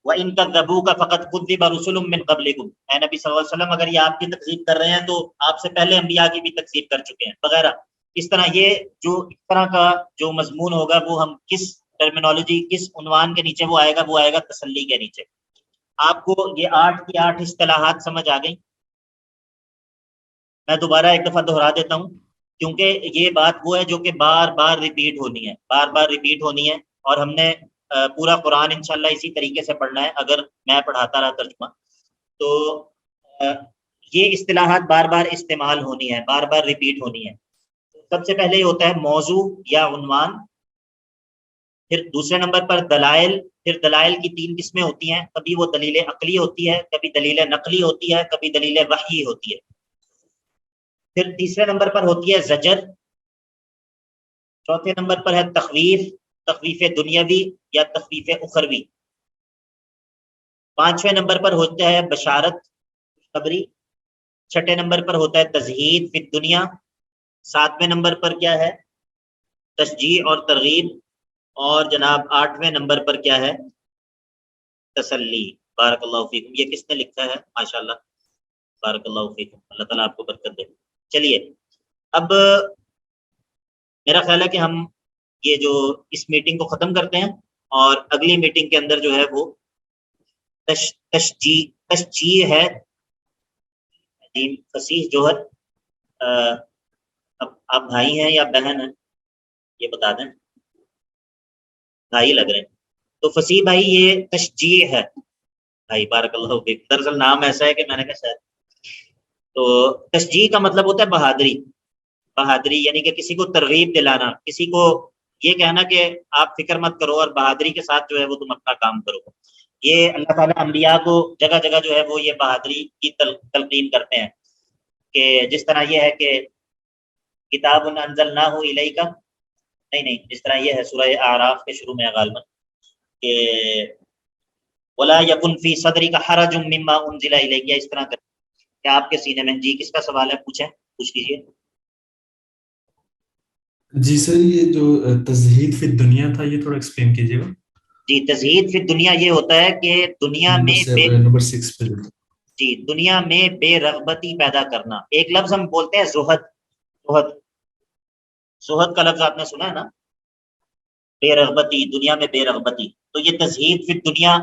وَإِن كَذَّبُوكَ فَقَدْ كُذِّبَ رُسُلٌ مِّن قَبْلِكُمْ، اے نبی صلی اللہ علیہ وسلم اگر یہ آپ کی تکذیب کر رہے ہیں تو آپ سے پہلے انبیاء کی بھی تکذیب کر چکے ہیں، وغیرہ۔ اس طرح یہ جو اس طرح کا جو مضمون ہوگا وہ ہم کس ٹرمینالوجی، کس عنوان کے نیچے وہ آئے گا؟ وہ آئے گا تسلی کے نیچے۔ آپ کو یہ 8 کی 8 اصطلاحات سمجھ آ گئی؟ میں دوبارہ ایک دفعہ دہرا دیتا ہوں کیونکہ یہ بات وہ ہے جو کہ بار بار ریپیٹ ہونی ہے، بار بار ریپیٹ ہونی ہے، اور ہم نے پورا قرآن انشاءاللہ اسی طریقے سے پڑھنا ہے اگر میں پڑھاتا رہا ترجمہ۔ تو یہ اصطلاحات بار بار استعمال ہونی ہے، بار بار ریپیٹ ہونی ہے۔ سب سے پہلے یہ ہوتا ہے موضوع یا عنوان، پھر دوسرے نمبر پر دلائل، پھر دلائل کی 3 قسمیں ہوتی ہیں، کبھی وہ دلیل عقلی ہوتی ہے، کبھی دلیل نقلی ہوتی ہے، کبھی دلیل وحی ہوتی ہے۔ پھر تیسرے نمبر پر ہوتی ہے زجر، چوتھے نمبر پر ہے تخویف، تخویف دنیاوی یا تخویف اخروی، پانچویں نمبر پر ہوتا ہے بشارت، خبری، چھٹے نمبر پر ہوتا ہے تزہید فی الدنیا، ساتویں نمبر پر کیا ہے؟ تشجیع اور ترغیب، اور جناب 8ویں نمبر پر کیا ہے؟ تسلی۔ بارک اللہ فیکم. یہ کس نے لکھا ہے؟ ماشاءاللہ بارک اللہ فیکم, اللہ تعالیٰ آپ کو برکت دے. چلیے اب میرا خیال ہے کہ ہم یہ جو اس میٹنگ کو ختم کرتے ہیں اور اگلی میٹنگ کے اندر جو ہے وہ تشجیع ہے. فصیح جوہر, اب آپ بھائی ہیں یا بہن ہیں یہ بتا دیں, بھائی لگ رہے ہیں. تو فصیح بھائی یہ تشجیع ہے بھائی, بارک اللہ فیک. دراصل نام ایسا ہے کہ میں نے کہا شاید, تو تشجیع کا مطلب ہوتا ہے بہادری. بہادری یعنی کہ کسی کو ترغیب دلانا, کسی کو یہ کہنا کہ آپ فکر مت کرو اور بہادری کے ساتھ جو ہے وہ تم اپنا کام کرو. یہ اللہ تعالیٰ انبیاء کو جگہ جگہ جو ہے وہ یہ بہادری کی تلقین کرتے ہیں, کہ جس طرح یہ ہے کہ کتاب انزلناہ الیک, نہیں جس طرح یہ ہے سورہ اعراف کے شروع میں غالباً کہ ولا یکن فی صدرک حرج مما انزل الیک, اس طرح کر کہ آپ کے سینے میں. جی کس کا سوال ہے, پوچھ لیجیے. جی سر, یہ جو تزہید فی الدنیا تھا یہ تھوڑا ایکسپلین کیجیے گا. جی تزہید فی الدنیا یہ ہوتا ہے کہ دنیا میں نمبر 6 پہ. جی دنیا میں بے رغبتی پیدا کرنا. ایک لفظ ہم بولتے ہیں زہد. زہد کا لفظ آپ نے سنا ہے نا, بے رغبتی, دنیا میں بے رغبتی. تو یہ تزہید فی الدنیا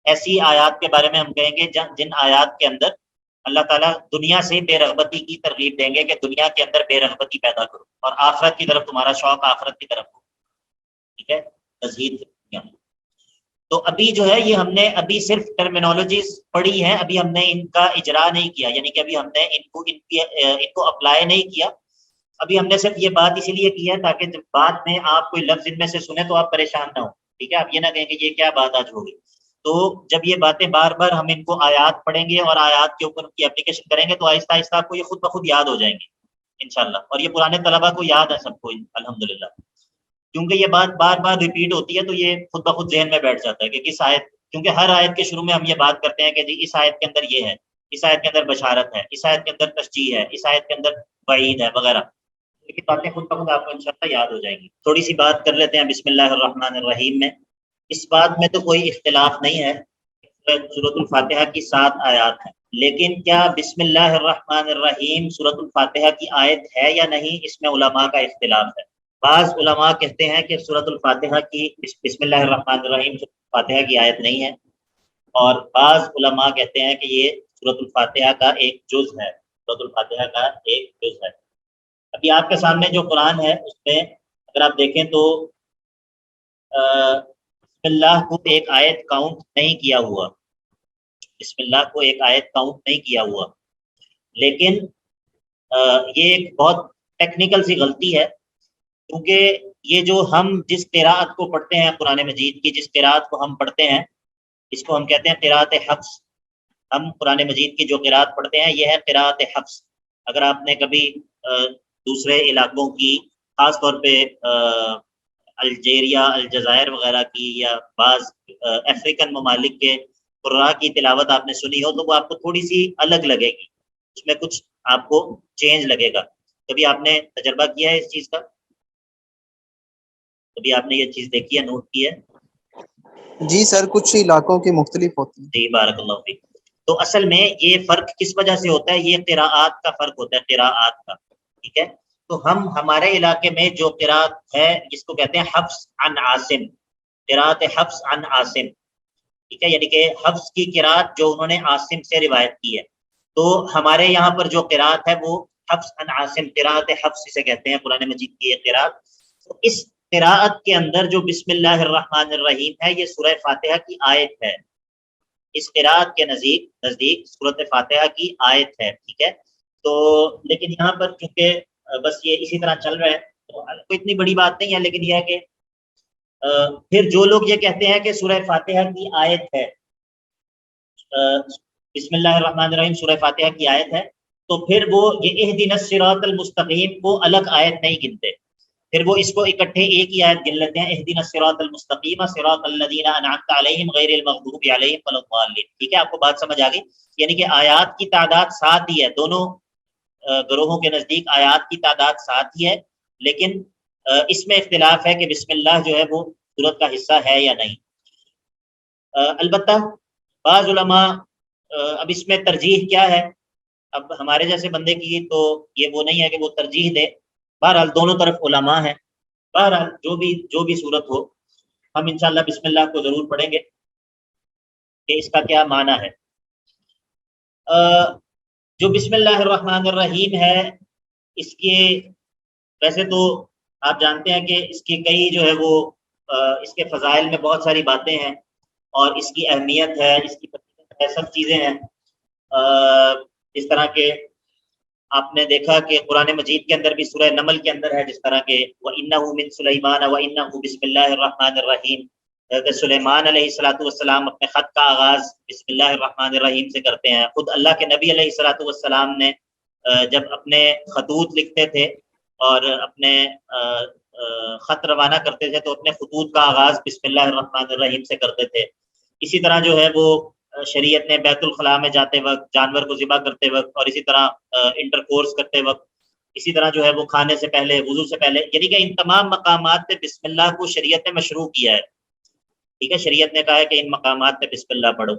ایسی آیات کے بارے میں ہم کہیں گے جن آیات کے اندر اللہ تعالیٰ دنیا سے بے رغبتی کی ترغیب دیں گے کہ دنیا کے اندر بے رغبتی پیدا کرو اور آخرت کی طرف تمہارا شوق آخرت کی طرف ہو. ٹھیک ہے, تزہید فی الدنیا. تو ابھی جو ہے یہ ہم نے ابھی صرف ٹرمینالوجیز پڑھی ہیں, ابھی ہم نے ان کا اجرا نہیں کیا, یعنی کہ ابھی ہم نے ان کو اپلائی نہیں کیا. ابھی ہم نے صرف یہ بات اسی لیے کی ہے تاکہ جب بعد میں آپ کوئی لفظ ان میں سے سنیں تو آپ پریشان نہ ہو. ٹھیک ہے, آپ یہ نہ کہیں کہ یہ کیا بات آج ہوگی. تو جب یہ باتیں بار بار ہم ان کو آیات پڑھیں گے اور آیات کے اوپر کی اپلیکیشن کریں گے تو آہستہ آہستہ آپ کو یہ خود بخود یاد ہو جائیں گے انشاءاللہ. اور یہ پرانے طلبہ کو یاد ہے سب کو الحمدللہ, کیونکہ یہ بات بار بار ریپیٹ ہوتی ہے تو یہ خود بخود ذہن میں بیٹھ جاتا ہے کہ کس آیت, کیونکہ ہر آیت کے شروع میں ہم یہ بات کرتے ہیں کہ جی اس آیت کے اندر یہ ہے, اس آیت کے اندر بشارت ہے, اس آیت کے اندر تشجیع ہے, اس آیت کے اندر وعید ہے وغیرہ. لیکن باتیں خود بخود آپ کو انشاءاللہ یاد ہو جائیں گی. تھوڑی سی بات کر لیتے ہیں بسم اللہ الرحمن الرحیم میں. اس بات میں تو کوئی اختلاف نہیں ہے, سورۃ الفاتحہ کی 7 آیات ہیں, لیکن کیا بسم اللہ الرحمن الرحیم سورۃ الفاتحہ کی آیت ہے یا نہیں, اس میں علماء کا اختلاف ہے. بعض علماء کہتے ہیں کہ سورۃ الفاتحہ کی بسم اللہ الرحمن الرحیم سورۃ الفاتحہ کی آیت نہیں ہے, اور بعض علماء کہتے ہیں کہ یہ سورۃ الفاتحہ کا ایک جز ہے, سورۃ الفاتحہ کا ایک جز ہے. ابھی آپ کے سامنے جو قرآن ہے اس میں اگر آپ دیکھیں تو بسم اللہ کو ایک آیت کاؤنٹ نہیں کیا ہوا, بسم اللہ کو ایک آیت کاؤنٹ نہیں کیا ہوا. لیکن یہ ایک بہت ٹیکنیکل سی غلطی ہے, کیونکہ یہ جو ہم جس قراءت کو پڑھتے ہیں قرآن مجید کی, جس قراءت کو ہم پڑھتے ہیں اس کو ہم کہتے ہیں قراءت حفص. ہم قرآن مجید کی جو قراءت پڑھتے ہیں یہ ہے قراءت حفص. اگر آپ نے کبھی دوسرے علاقوں کی, خاص طور پہ الجیریا, الجزائر وغیرہ کی یا بعض افریقن ممالک کے قراء کی تلاوت آپ نے سنی ہو تو وہ آپ کو تھوڑی سی الگ لگے گی, اس میں کچھ آپ کو چینج لگے گا. کبھی آپ نے تجربہ کیا ہے اس چیز کا, کبھی آپ نے یہ چیز دیکھی ہے, نوٹ کی ہے؟ جی سر, کچھ علاقوں کی مختلف ہوتی ہیں. جی بارک اللہ فیک. تو اصل میں یہ فرق کس وجہ سے ہوتا ہے, یہ قراءات کا فرق ہوتا ہے, قراءات کا. ٹھیک ہے, تو ہمارے علاقے میں جو قراءت ہے جس کو کہتے ہیں حفص عن عاصم, قراءت حفص عن عاصم. ٹھیک ہے, یعنی کہ حفص کی قراءت جو انہوں نے عاصم سے روایت کی ہے. تو ہمارے یہاں پر جو قراءت ہے وہ حفص عن عاصم, قراءت حفص اسے کہتے ہیں قرآن مجید کی یہ قراءت. تو اس قراءت کے اندر جو بسم اللہ الرحمن الرحیم ہے یہ سورہ فاتحہ کی آیت ہے, اس قراءت کے نزدیک سورۃ فاتحہ کی آیت ہے. ٹھیک ہے, تو لیکن یہاں پر چونکہ بس یہ اسی طرح چل رہا ہے تو کوئی اتنی بڑی بات نہیں ہے, لیکن یہ ہے کہ پھر جو لوگ یہ کہتے ہیں کہ سورہ فاتحہ کی آیت ہے, بسم اللہ الرحمن الرحیم سورہ فاتحہ کی آیت ہے, تو پھر وہ یہ اہدنا الصراط المستقیم کو الگ آیت نہیں گنتے, پھر وہ اس کو اکٹھے ایک ہی آیت گن لیتے ہیں, اہدنا الصراط المستقیم صراط الذین انعمت علیہم غیر المغضوب علیہم ولا الضالین. ٹھیک ہے, آپ کو بات سمجھ آ گئی, یعنی کہ آیات کی تعداد 7 ہی ہے, دونوں گروہوں کے نزدیک آیات کی تعداد 7 ہی ہے, لیکن اس میں اختلاف ہے کہ بسم اللہ جو ہے وہ سورت کا حصہ ہے یا نہیں. البتہ بعض علماء اب اس میں ترجیح کیا ہے، اب ہمارے جیسے بندے کی تو یہ وہ نہیں ہے کہ وہ ترجیح دے، بہرحال دونوں طرف علماء ہیں، بہرحال جو بھی صورت ہو ہم انشاءاللہ بسم اللہ کو ضرور پڑھیں گے کہ اس کا کیا معنی ہے۔ جو بسم اللہ الرحمن الرحیم ہے، اس کے ویسے تو آپ جانتے ہیں کہ اس کی کئی جو ہے وہ اس کے فضائل میں بہت ساری باتیں ہیں اور اس کی اہمیت ہے، اس کی فضیلت ہے، سب چیزیں ہیں۔ اس طرح کے آپ نے دیکھا کہ قرآن مجید کے اندر بھی سورہ نمل کے اندر ہے، جس طرح کہ وَإِنَّهُ مِن سُلَيْمَانَ وَإِنَّهُ بِسْمِ اللَّهِ الرَّحْمَنِ الرَّحِيمِ، حضرت سلیمان علیہ السلام اپنے خط کا آغاز بسم اللہ الرحمن الرحیم سے کرتے ہیں۔ خود اللہ کے نبی علیہ السلام نے جب اپنے خطوط لکھتے تھے اور اپنے خط روانہ کرتے تھے تو اپنے خطوط کا آغاز بسم اللہ الرحمن الرحیم سے کرتے تھے۔ اسی طرح جو ہے وہ شریعت نے بیت الخلاء میں جاتے وقت، جانور کو ذبح کرتے وقت، اور اسی طرح انٹر کورس کرتے وقت، اسی طرح جو ہے وہ کھانے سے پہلے، وضو سے پہلے، یعنی کہ ان تمام مقامات پہ بسم اللہ کو شریعت نے مشروع کیا ہے۔ ٹھیک ہے، شریعت نے کہا ہے کہ ان مقامات پہ بسم اللہ پڑھو،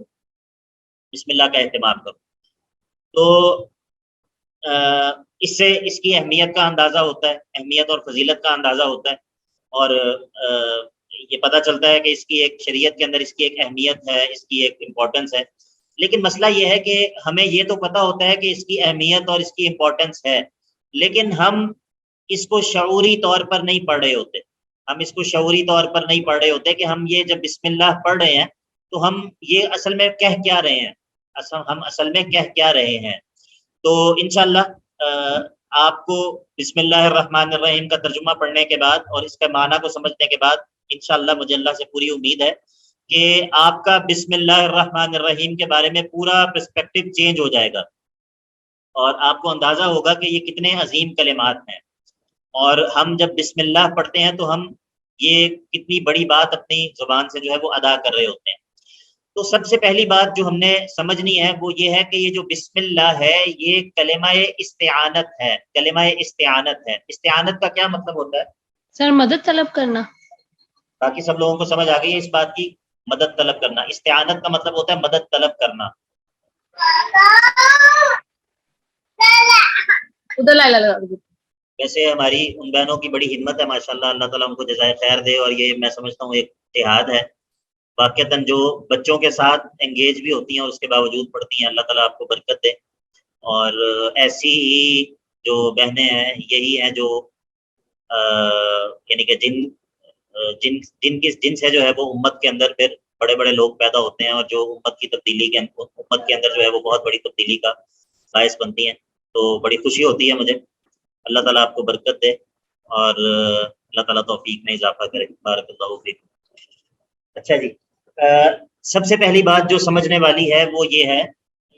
بسم اللہ کا اہتمام کرو۔ تو اس سے اس کی اہمیت کا اندازہ ہوتا ہے، اہمیت اور فضیلت کا اندازہ ہوتا ہے، اور یہ پتہ چلتا ہے کہ اس کی ایک شریعت کے اندر اس کی ایک اہمیت ہے، اس کی ایک امپورٹنس ہے۔ لیکن مسئلہ یہ ہے کہ ہمیں یہ تو پتہ ہوتا ہے کہ اس کی اہمیت اور اس کی امپورٹنس ہے، لیکن ہم اس کو شعوری طور پر نہیں پڑھ رہے ہوتے، ہم اس کو شعوری طور پر نہیں پڑھ رہے ہوتے کہ ہم یہ جب بسم اللہ پڑھ رہے ہیں تو ہم یہ اصل میں کہہ کیا رہے ہیں، ہم اصل میں کہہ کیا رہے ہیں۔ تو انشاءاللہ آپ کو بسم اللہ الرحمن الرحیم کا ترجمہ پڑھنے کے بعد اور اس کے معنی کو سمجھنے کے بعد انشاءاللہ مجھے اللہ سے پوری امید ہے کہ آپ کا بسم اللہ الرحمن الرحیم کے بارے میں پورا پرسپیکٹو چینج ہو جائے گا، اور آپ کو اندازہ ہوگا کہ یہ کتنے عظیم کلمات ہیں، اور ہم جب بسم اللہ پڑھتے ہیں تو ہم یہ کتنی بڑی بات اپنی زبان سے جو ہے وہ ادا کر رہے ہوتے ہیں۔ تو سب سے پہلی بات جو ہم نے سمجھنی ہے وہ یہ ہے کہ یہ جو بسم اللہ ہے یہ کلمہ استعانت ہے، کلمہ استعانت ہے۔ استعانت کا کیا مطلب ہوتا ہے؟ سر مدد طلب کرنا۔ باقی سب لوگوں کو سمجھ آ گئی ہے اس بات کی؟ مدد طلب کرنا، استعانت کا مطلب ہوتا ہے مدد طلب کرنا۔ ویسے ہماری ان بہنوں کی بڑی ہمت ہے ماشاءاللہ، اللہ تعالیٰ ان کو جزائے خیر دے، اور یہ میں سمجھتا ہوں ایک اتحاد ہے۔ واقعتاً جو بچوں کے ساتھ انگیج بھی ہوتی ہیں اور اس کے باوجود پڑھتی ہیں، اللہ تعالیٰ آپ کو برکت دے۔ اور ایسی ہی جو بہنیں ہیں یہی ہیں جو یعنی کہ جن سے جو ہے وہ امت کے اندر پھر بڑے بڑے لوگ پیدا ہوتے ہیں، اور جو امت کی تبدیلی کے امت کے اندر جو ہے وہ بہت بڑی تبدیلی کا باعث بنتی ہیں۔ تو بڑی خوشی ہوتی ہے مجھے، اللہ تعالیٰ آپ کو برکت دے اور اللہ تعالیٰ توفیق میں اضافہ کرے۔ بارک اللہ فیکم۔ اچھا جی، سب سے پہلی بات جو سمجھنے والی ہے وہ یہ ہے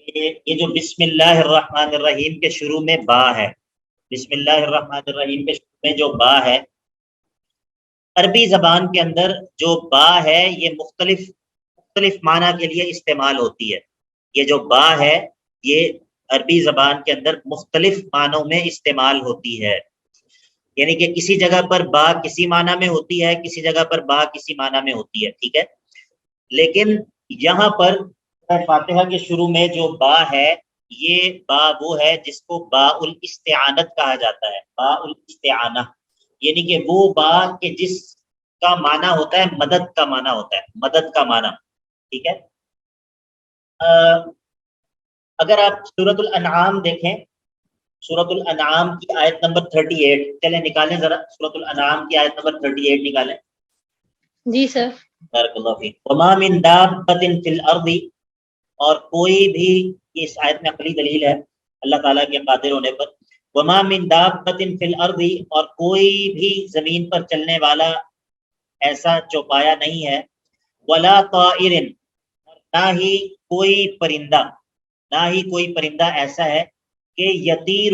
کہ یہ جو بسم اللہ الرحمن الرحیم کے شروع میں با ہے، بسم اللہ الرحمن الرحیم کے شروع میں جو با ہے، عربی زبان کے اندر جو با ہے یہ مختلف معنی کے لیے استعمال ہوتی ہے۔ یہ جو با ہے یہ عربی زبان کے اندر مختلف معنوں میں استعمال ہوتی ہے، یعنی کہ کسی جگہ پر با کسی معنی میں ہوتی ہے، کسی جگہ پر با کسی معنی میں ہوتی ہے، ٹھیک ہے۔ لیکن یہاں پر فاتحہ کے شروع میں جو با ہے یہ با وہ ہے جس کو با الاستعانت کہا جاتا ہے، با الاستعانہ، یعنی کہ وہ با کہ جس کا معنی ہوتا ہے مدد کا معنی ہوتا ہے، مدد کا معنی، ٹھیک ہے۔ اگر آپ سورۃ الانعام دیکھیں، سورۃ الانعام کی آیت نمبر 38، چلیں نکالیں ذرا، سورۃ الانعام کی آیت نمبر 38 نکالیں۔ جی سر۔ بارک اللہ فیک۔ وما من دابۃ فی الارض، اور کوئی بھی، یہ اس آیت میں عقلی دلیل ہے اللہ تعالیٰ کے قادر ہونے پر۔ وما من دابۃ فی الارض، اور کوئی بھی زمین پر چلنے والا ایسا چوپایا نہیں ہے، ولا طائر، اور نہ ہی کوئی پرندہ، نہ ہی کوئی پرندہ ایسا ہے کہ یطیر،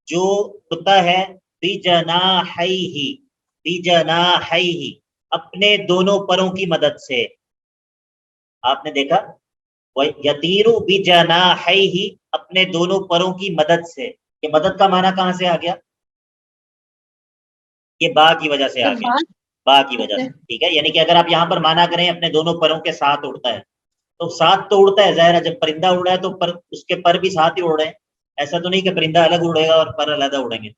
جو اڑتا ہے، بجناحیہ، بجناحیہ، اپنے دونوں پروں کی مدد سے۔ آپ نے دیکھا یطیر بجناحیہ، اپنے دونوں پروں کی مدد سے، یہ مدد کا معنی کہاں سے آ گیا؟ یہ با کی وجہ سے آ گیا، با کی وجہ سے، ٹھیک ہے۔ یعنی کہ اگر آپ یہاں پر معنی کریں اپنے دونوں پروں کے ساتھ اڑتا ہے، تو ساتھ تو اڑتا ہے، ظاہر ہے جب پرندہ اڑ رہا ہے تو اس کے پر بھی ساتھ ہی اڑ رہے ہیں، ایسا تو نہیں کہ پرندہ الگ اڑے گا اور پر علیحدہ اڑیں گے.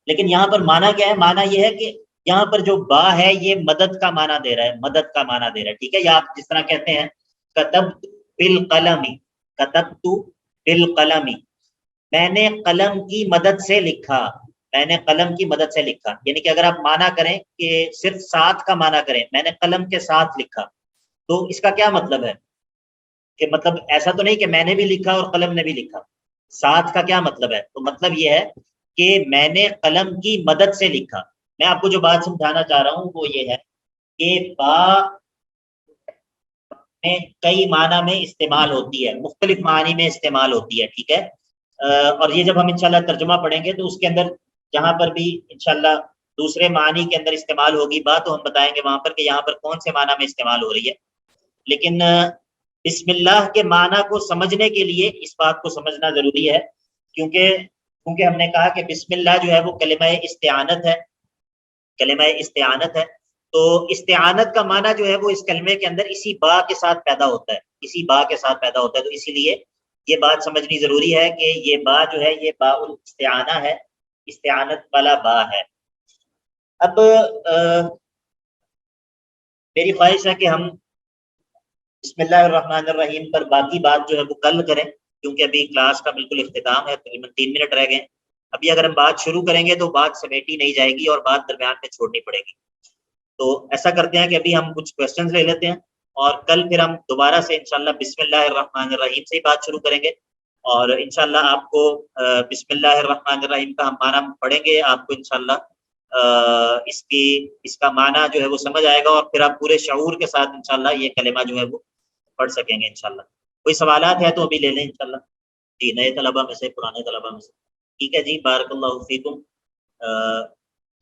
لیکن یہاں پر معنی کیا ہے؟ معنی یہ ہے کہ یہاں پر جو با ہے یہ مدد کا معنی دے رہا ہے، مدد کا معنی دے رہا ہے. ٹھیک ہے، یا آپ جس طرح کہتے ہیں کتبت بالقلم، کتبت بالقلم، میں نے قلم کی مدد سے لکھا، میں نے قلم کی مدد سے لکھا. یعنی کہ اگر آپ معنی کریں کہ صرف ساتھ کا معنی کریں، میں نے قلم کے ساتھ لکھا، تو اس کا کیا مطلب ہے؟ کہ مطلب ایسا تو نہیں کہ میں نے بھی لکھا اور قلم نے بھی لکھا. ساتھ کا کیا مطلب ہے؟ تو مطلب یہ ہے کہ میں نے قلم کی مدد سے لکھا. میں آپ کو جو بات سمجھانا چاہ رہا ہوں وہ یہ ہے کہ با میں کئی معنی میں استعمال ہوتی ہے، مختلف معنی میں استعمال ہوتی ہے. ٹھیک ہے، اور یہ جب ہم انشاءاللہ ترجمہ پڑھیں گے تو اس کے اندر جہاں پر بھی انشاءاللہ دوسرے معنی کے اندر استعمال ہوگی بات، تو ہم بتائیں گے وہاں پر کہ یہاں پر کون سے معنی میں استعمال ہو رہی ہے. لیکن بسم اللہ کے معنی کو سمجھنے کے لیے اس بات کو سمجھنا ضروری ہے، کیونکہ ہم نے کہا کہ بسم اللہ جو ہے وہ کلمہ استعانت ہے، کلمہ استعانت ہے. تو استعانت کا معنی جو ہے وہ اس کلمے کے اندر اسی با کے ساتھ پیدا ہوتا ہے، اسی با کے ساتھ پیدا ہوتا ہے. تو اسی لیے یہ بات سمجھنی ضروری ہے کہ یہ با جو ہے یہ با الاستعانہ ہے، استعانت والا با ہے. اب میری خواہش ہے کہ ہم بسم اللہ الرحمن الرحیم پر باقی بات جو ہے وہ کل کریں، کیونکہ ابھی کلاس کا بالکل اختتام ہے، تقریباً 3 منٹ رہ گئے. ابھی اگر ہم بات شروع کریں گے تو بات سمیٹی نہیں جائے گی اور بات درمیان میں چھوڑنی پڑے گی. تو ایسا کرتے ہیں کہ ابھی ہم کچھ کویسچنز لے لیتے ہیں اور کل پھر ہم دوبارہ سے انشاءاللہ بسم اللہ الرحمن الرحیم سے ہی بات شروع کریں گے. اور انشاءاللہ آپ کو بسم اللہ الرحمن الرحیم کا ہم معنی پڑھیں گے، آپ کو انشاءاللہ اس کا معنی جو ہے وہ سمجھ آئے گا، اور پھر آپ پورے شعور کے ساتھ انشاءاللہ یہ کلمہ جو ہے وہ پڑھ سکیں گے انشاءاللہ. کوئی سوالات ہیں تو ابھی لے لیں انشاءاللہ. جی، نئے طلبہ میں سے، پرانے طلبہ میں سے. ٹھیک ہے جی، بارک اللہ فیکم.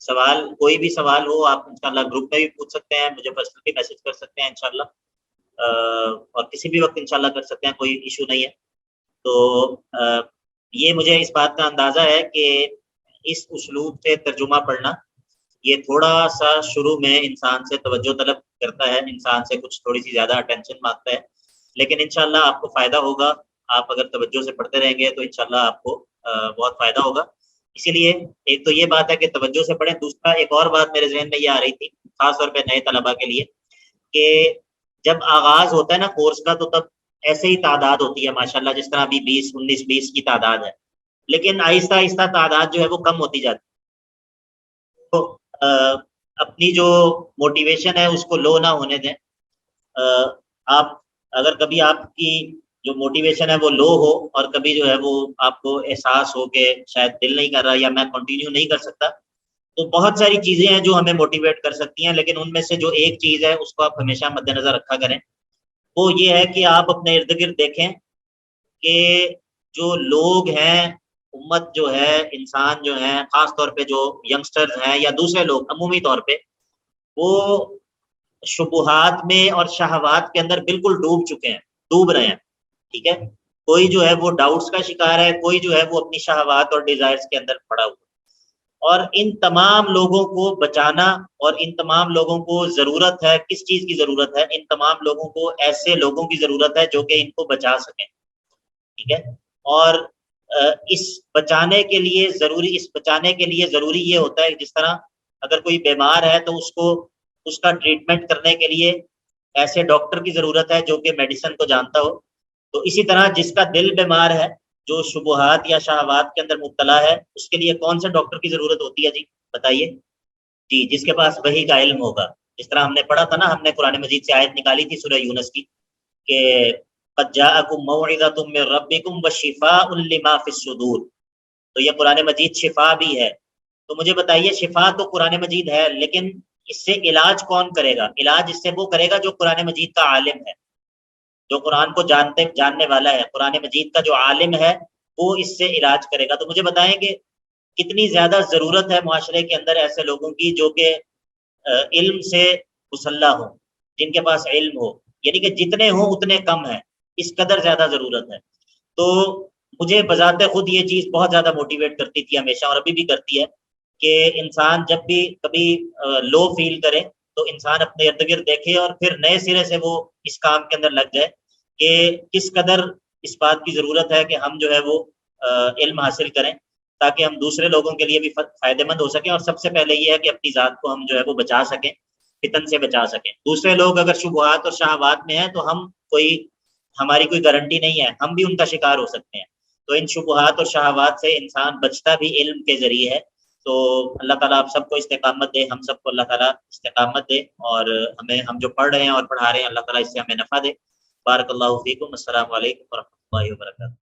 سوال، کوئی بھی سوال ہو آپ انشاءاللہ گروپ میں بھی پوچھ سکتے ہیں، مجھے پرسنل بھی میسج کر سکتے ہیں انشاءاللہ، اور کسی بھی وقت انشاءاللہ کر سکتے ہیں، کوئی ایشو نہیں ہے. تو یہ مجھے اس بات کا اندازہ ہے کہ اس اسلوب سے ترجمہ پڑھنا یہ تھوڑا سا شروع میں انسان سے توجہ طلب کرتا ہے، انسان سے کچھ تھوڑی سی زیادہ اٹینشن مانگتا ہے، لیکن انشاءاللہ آپ کو فائدہ ہوگا. آپ اگر توجہ سے پڑھتے رہیں گے تو انشاءاللہ آپ کو بہت فائدہ ہوگا. اسی لیے ایک تو یہ بات ہے کہ توجہ سے پڑھیں. دوسرا ایک اور بات میرے ذہن میں یہ آ رہی تھی، خاص طور پہ نئے طلباء کے لیے، کہ جب آغاز ہوتا ہے نا کورس کا تو تب ایسے ہی تعداد ہوتی ہے ماشاءاللہ، جس طرح ابھی 19-20 کی تعداد ہے، لیکن آہستہ آہستہ تعداد جو ہے وہ کم ہوتی جاتی ہے. تو اپنی جو موٹیویشن ہے اس کو لو نہ ہونے دیں. آپ اگر کبھی آپ کی جو موٹیویشن ہے وہ لو ہو اور کبھی جو ہے وہ آپ کو احساس ہو کہ شاید دل نہیں کر رہا یا میں کنٹینیو نہیں کر سکتا، تو بہت ساری چیزیں ہیں جو ہمیں موٹیویٹ کر سکتی ہیں، لیکن ان میں سے جو ایک چیز ہے اس کو آپ ہمیشہ مد نظر رکھا کریں. وہ یہ ہے کہ آپ اپنے ارد گرد دیکھیں کہ جو لوگ ہیں، امت جو ہے، انسان جو ہیں، خاص طور پہ جو ینگسٹرز ہیں یا دوسرے لوگ عمومی طور پہ، وہ شبہات میں اور شہوات کے اندر بالکل ڈوب چکے ہیں، ڈوب رہے ہیں. ٹھیک ہے، کوئی جو ہے وہ ڈاؤٹس کا شکار ہے، کوئی جو ہے وہ اپنی شہوات اور ڈیزائرز کے اندر پڑا ہوا. اور ان تمام لوگوں کو بچانا، اور ان تمام لوگوں کو ضرورت ہے، کس چیز کی ضرورت ہے؟ ان تمام لوگوں کو ایسے لوگوں کی ضرورت ہے جو کہ ان کو بچا سکیں. ٹھیک ہے، اور اس بچانے کے لیے ضروری یہ ہوتا ہے، جس طرح اگر کوئی بیمار ہے تو اس کا ٹریٹمنٹ کرنے کے لیے ایسے ڈاکٹر کی ضرورت ہے جو کہ میڈیسن کو جانتا ہو. تو اسی طرح جس کا دل بیمار ہے، جو شبہات یا شہوات کے اندر مبتلا ہے، اس کے لیے کون سے ڈاکٹر کی ضرورت ہوتی ہے؟ جی بتائیے. جی، جس کے پاس وحی کا علم ہوگا. جس طرح ہم نے پڑھا تھا نا، ہم نے قرآن مجید سے آیت نکالی تھی سورہ یونس کی کہ قد جاءکم موعظۃ من ربکم وشفاء لما فی الصدور. تو یہ قرآن مجید شفا بھی ہے. تو مجھے بتائیے، شفا تو قرآن مجید ہے، لیکن اس سے علاج کون کرے گا؟ علاج اس سے وہ کرے گا جو قرآن مجید کا عالم ہے، جو قرآن کو جاننے والا ہے. قرآن مجید کا جو عالم ہے وہ اس سے علاج کرے گا. تو مجھے بتائیں کہ کتنی زیادہ ضرورت ہے معاشرے کے اندر ایسے لوگوں کی جو کہ علم سے مسلح ہوں، جن کے پاس علم ہو. یعنی کہ جتنے ہوں اتنے کم ہیں، اس قدر زیادہ ضرورت ہے. تو مجھے بذات خود یہ چیز بہت زیادہ موٹیویٹ کرتی تھی ہمیشہ، اور ابھی بھی کرتی ہے، کہ انسان جب بھی کبھی لو فیل کرے تو انسان اپنے ارد گرد دیکھے اور پھر نئے سرے سے وہ اس کام کے اندر لگ جائے کہ کس قدر اس بات کی ضرورت ہے کہ ہم جو ہے وہ علم حاصل کریں تاکہ ہم دوسرے لوگوں کے لیے بھی فائدہ مند ہو سکیں، اور سب سے پہلے یہ ہے کہ اپنی ذات کو ہم جو ہے وہ بچا سکیں، فتن سے بچا سکیں۔ دوسرے لوگ اگر شبہات اور شہوات میں ہیں تو ہماری کوئی گارنٹی نہیں ہے، ہم بھی ان کا شکار ہو سکتے ہیں۔ تو ان شبہات اور شہوات سے انسان بچتا بھی علم کے ذریعے ہے۔ تو اللہ تعالیٰ آپ سب کو استقامت دے، ہم سب کو اللہ تعالیٰ استقامت دے، اور ہم جو پڑھ رہے ہیں اور پڑھا رہے ہیں اللہ تعالیٰ اس سے ہمیں نفع دے۔ بارک اللہ فیکم، السلام علیکم ورحمۃ اللہ وبرکاتہ۔